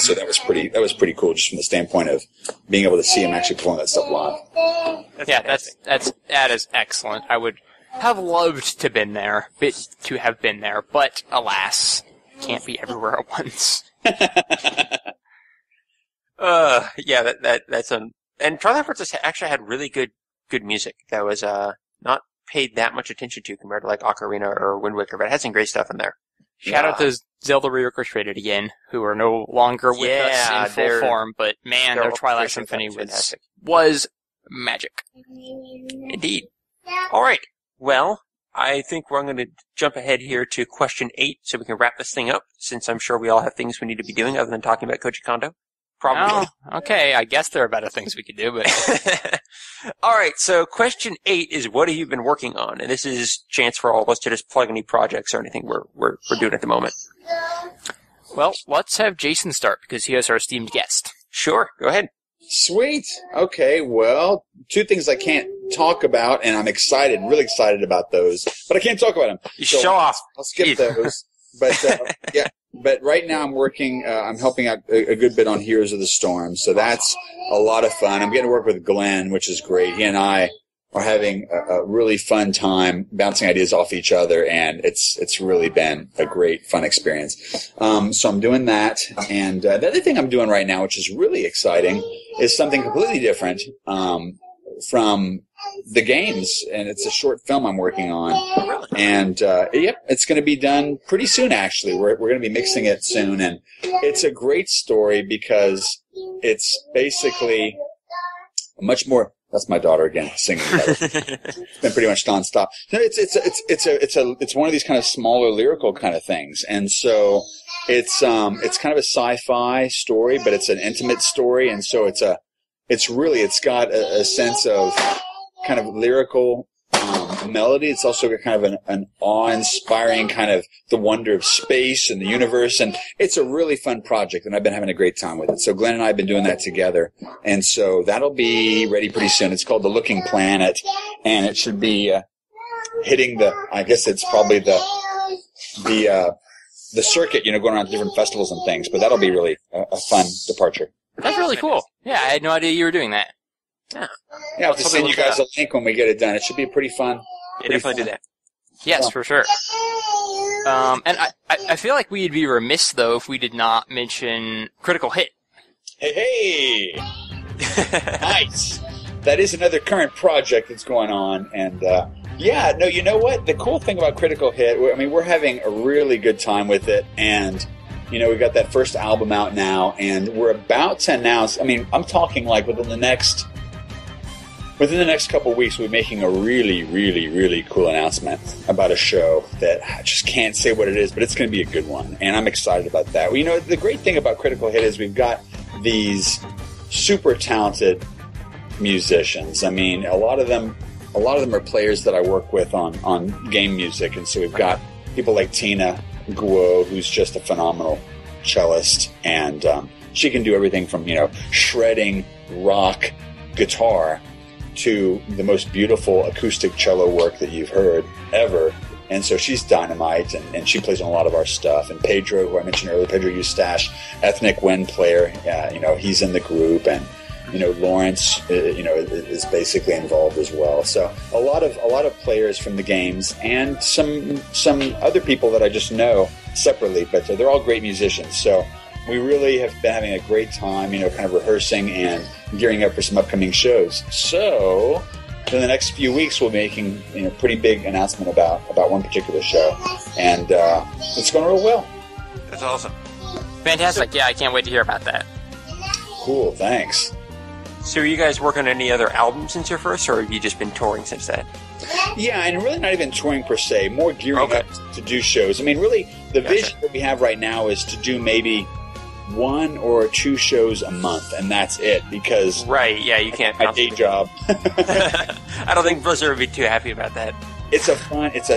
S3: so that was pretty cool, just from the standpoint of being able to see him actually perform that stuff live.
S2: That is excellent. I would have loved to have been there, but alas, can't be everywhere at once.
S1: Yeah, that's and Twilight Princess actually had really good music that was not paid that much attention to compared to like Ocarina or Wind Waker, but it had some great stuff in there.
S2: Shout out to Zelda Reorchestrated again, who are no longer with us in full form, but man, their Twilight Symphony was magic.
S1: Indeed. All right. Well, I think we're going to jump ahead here to question 8 so we can wrap this thing up, since I'm sure we all have things we need to be doing other than talking about Koji Kondo. Probably.
S2: Oh, okay, I guess there are better things we could do, but...
S1: All right, so question 8 is, what have you been working on? And this is a chance for all of us to just plug any projects or anything we're doing at the moment.
S2: Well, let's have Jason start, because he is our esteemed guest.
S1: Sure, go ahead.
S3: Sweet. Okay, well, 2 things I can't talk about, and I'm really excited about those, but I can't talk about them.
S1: Show off.
S3: I'll skip those. But, yeah. But right now I'm working, I'm helping out a good bit on Heroes of the Storm, so that's a lot of fun. I'm getting to work with Glenn, which is great. He and I are having a really fun time bouncing ideas off each other, and it's really been a great, fun experience. So I'm doing that, and the other thing I'm doing right now, which is really exciting, is something completely different from the games, and it's a short film I'm working on. And it's going to be done pretty soon, actually. We're going to be mixing it soon, and it's a great story because it's basically much more. That's my daughter again singing. It's been pretty much nonstop. No, it's one of these kind of smaller lyrical kind of things, and so it's kind of a sci-fi story, but it's an intimate story, and so it's got a sense of kind of lyrical melody. It's also got kind of an awe-inspiring kind of the wonder of space and the universe, and it's a really fun project, and I've been having a great time with it. So Glenn and I have been doing that together, and so that'll be ready pretty soon. It's called The Looking Planet, and it should be hitting I guess it's probably the circuit, going around to different festivals and things, but that'll be really a fun departure.
S2: That's really cool. Yeah, I had no idea you were doing that.
S1: Yeah,
S3: I'll have to send you guys a link when we get it done. It should be pretty fun.
S1: Yeah, definitely do that.
S2: Yes, for sure. And I feel like we'd be remiss, though, if we did not mention Critical Hit.
S3: Hey! Nice! That is another current project that's going on, and you know what? The cool thing about Critical Hit, we're having a really good time with it, and we got that first album out now, and we're about to announce, I'm talking like within the next within the next couple of weeks, we'll be making a really, really, really cool announcement about a show that I just can't say what it is, but it's going to be a good one, and I'm excited about that. Well, you know, the great thing about Critical Hit is we've got these super talented musicians. I mean, a lot of them are players that I work with on game music, and so we've got people like Tina Guo, who's just a phenomenal cellist, and she can do everything from, you know, shredding rock guitar to the most beautiful acoustic cello work that you've heard ever. And so she's dynamite, and she plays on a lot of our stuff. And Pedro, who I mentioned earlier, Pedro Eustache, ethnic wind player, you know, he's in the group. And, you know, Lawrence, you know, is basically involved as well. So a lot of players from the games, and some other people that I just know separately, but they're all great musicians. So we really have been having a great time, you know, kind of rehearsing and gearing up for some upcoming shows. So in the next few weeks, we'll be making, you know, pretty big announcement about one particular show, and it's going real well.
S1: That's awesome.
S2: Fantastic. Yeah, I can't wait to hear about that.
S3: Cool, thanks.
S1: So are you guys working on any other albums since your first, or have you just been touring since then?
S3: Yeah, and really not even touring per se, more gearing up to do shows. I mean, really, the vision that we have right now is to do maybe 1 or 2 shows a month, and that's it, because
S1: you can't.
S3: My day job.
S1: I don't think Blizzard would be too happy about that.
S3: It's a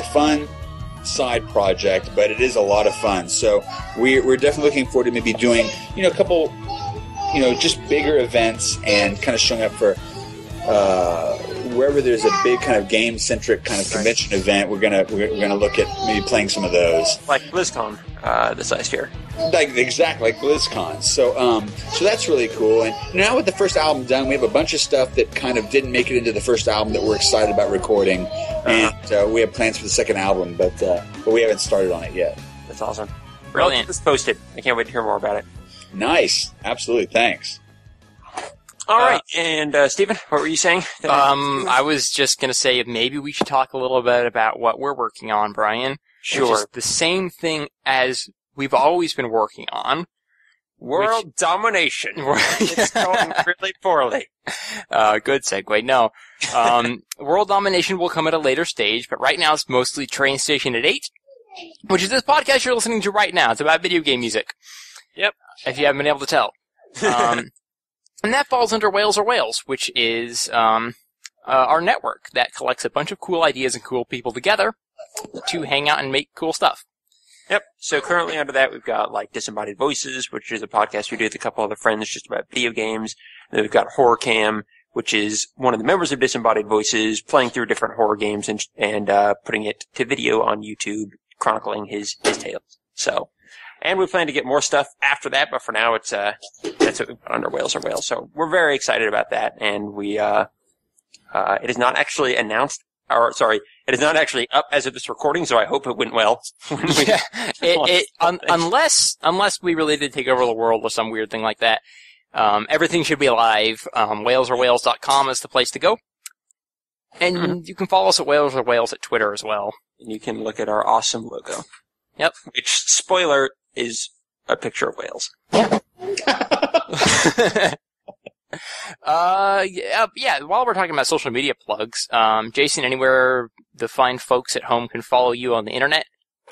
S3: fun side project, but it is a lot of fun. So we're definitely looking forward to maybe doing, you know, a couple, you know, just bigger events, and kind of showing up for wherever there's a big kind of game-centric kind of convention event. We're gonna look at maybe playing some of those,
S1: like BlizzCon this last year.
S3: Exactly, like BlizzCon. So that's really cool. And now with the first album done, we have a bunch of stuff that kind of didn't make it into the first album that we're excited about recording, and we have plans for the second album, but we haven't started on it yet.
S1: That's awesome.
S2: Brilliant.
S1: Let's post it. I can't wait to hear more about it.
S3: Nice, absolutely. Thanks.
S1: All right, and Stephen, what were you saying?
S2: I was just going to say maybe we should talk a little bit about what we're working on, Brian.
S1: Sure.
S2: Which is the same thing as we've always been working on.
S1: World domination. It's going really poorly.
S2: Good segue. No. World domination will come at a later stage, but right now it's mostly Train Station at 8, which is this podcast you're listening to right now. It's about video game music.
S1: Yep.
S2: If you haven't been able to tell. And that falls under Whales or Whales, which is our network that collects a bunch of cool ideas and cool people together to hang out and make cool stuff.
S1: Yep. So currently under that, we've got like Disembodied Voices, which is a podcast we do with a couple other friends just about video games. And then we've got Horror Cam, which is one of the members of Disembodied Voices playing through different horror games and putting it to video on YouTube, chronicling his tales. So, and we plan to get more stuff after that, but for now it's that's what we put under Whales or Whales. So we're very excited about that, and we it is not actually announced. It is not actually up as of this recording, so I hope it went well.
S2: Unless we really did take over the world or some weird thing like that, everything should be live. Whalesorwhales.com is the place to go. And you can follow us at Whales or Whales at Twitter as well.
S1: And you can look at our awesome logo.
S2: Yep.
S1: Which, spoiler, is a picture of whales.
S2: Yeah. Yeah, while we're talking about social media plugs, Jason, anywhere the fine folks at home can follow you on the internet?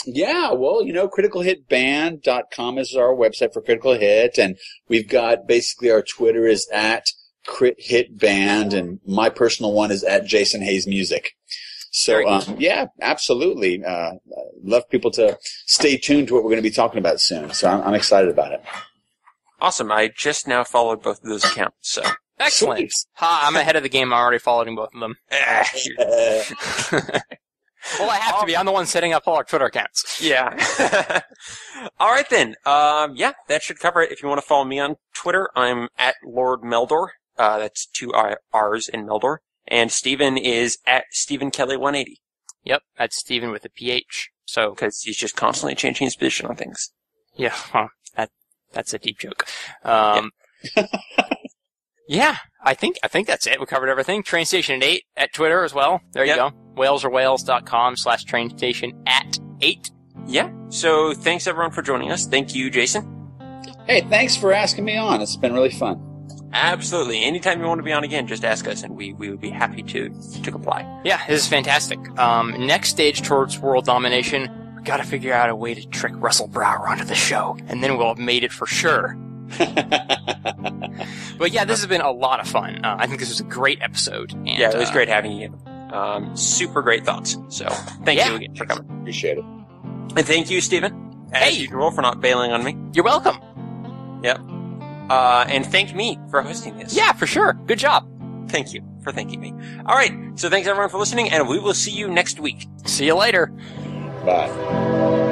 S3: Yeah, well, criticalhitband.com is our website for Critical Hit, and we've got basically our Twitter is at CritHitBand, and my personal one is at Jason Hayes Music. So, yeah, absolutely. Love people to stay tuned to what we're going to be talking about soon. So I'm excited about it.
S1: Awesome. I just now followed both of those accounts, so.
S2: Excellent. Ha, I'm ahead of the game. I'm already following both of them. Well, I have to be. I'm the one setting up all our Twitter accounts.
S1: Yeah. All right, then. Yeah, that should cover it. If you want to follow me on Twitter, I'm at Lord Meldor. That's 2 R's in Meldor. And Steven is at StephenKelly180.
S2: Yep, that's Steven with a PH. So,
S1: because he's just constantly changing his position on things.
S2: Yeah, that's a deep joke. Yeah, I think that's it. We covered everything. Train Station at 8 at Twitter as well. There you go. whalesorwhales.com/trainstation@8.
S1: Yeah. So thanks everyone for joining us. Thank you, Jason.
S3: Hey, thanks for asking me on. It's been really fun.
S1: Absolutely. Anytime you want to be on again, just ask us, and we would be happy to comply.
S2: Yeah, this is fantastic. Next stage towards world domination, we gotta figure out a way to trick Russell Brower onto the show, and then we'll have made it for sure. But yeah, this has been a lot of fun. I think this was a great episode. And,
S1: yeah, it was great having you. Super great thoughts. So thank you again for coming.
S3: Appreciate it.
S1: And thank you, Stephen, as usual, for not bailing on me.
S2: You're welcome.
S1: Yep. And thank me for hosting this.
S2: Yeah, for sure. Good job.
S1: Thank you for thanking me. All right. So thanks everyone for listening, and we will see you next week.
S2: See you later.
S3: Bye.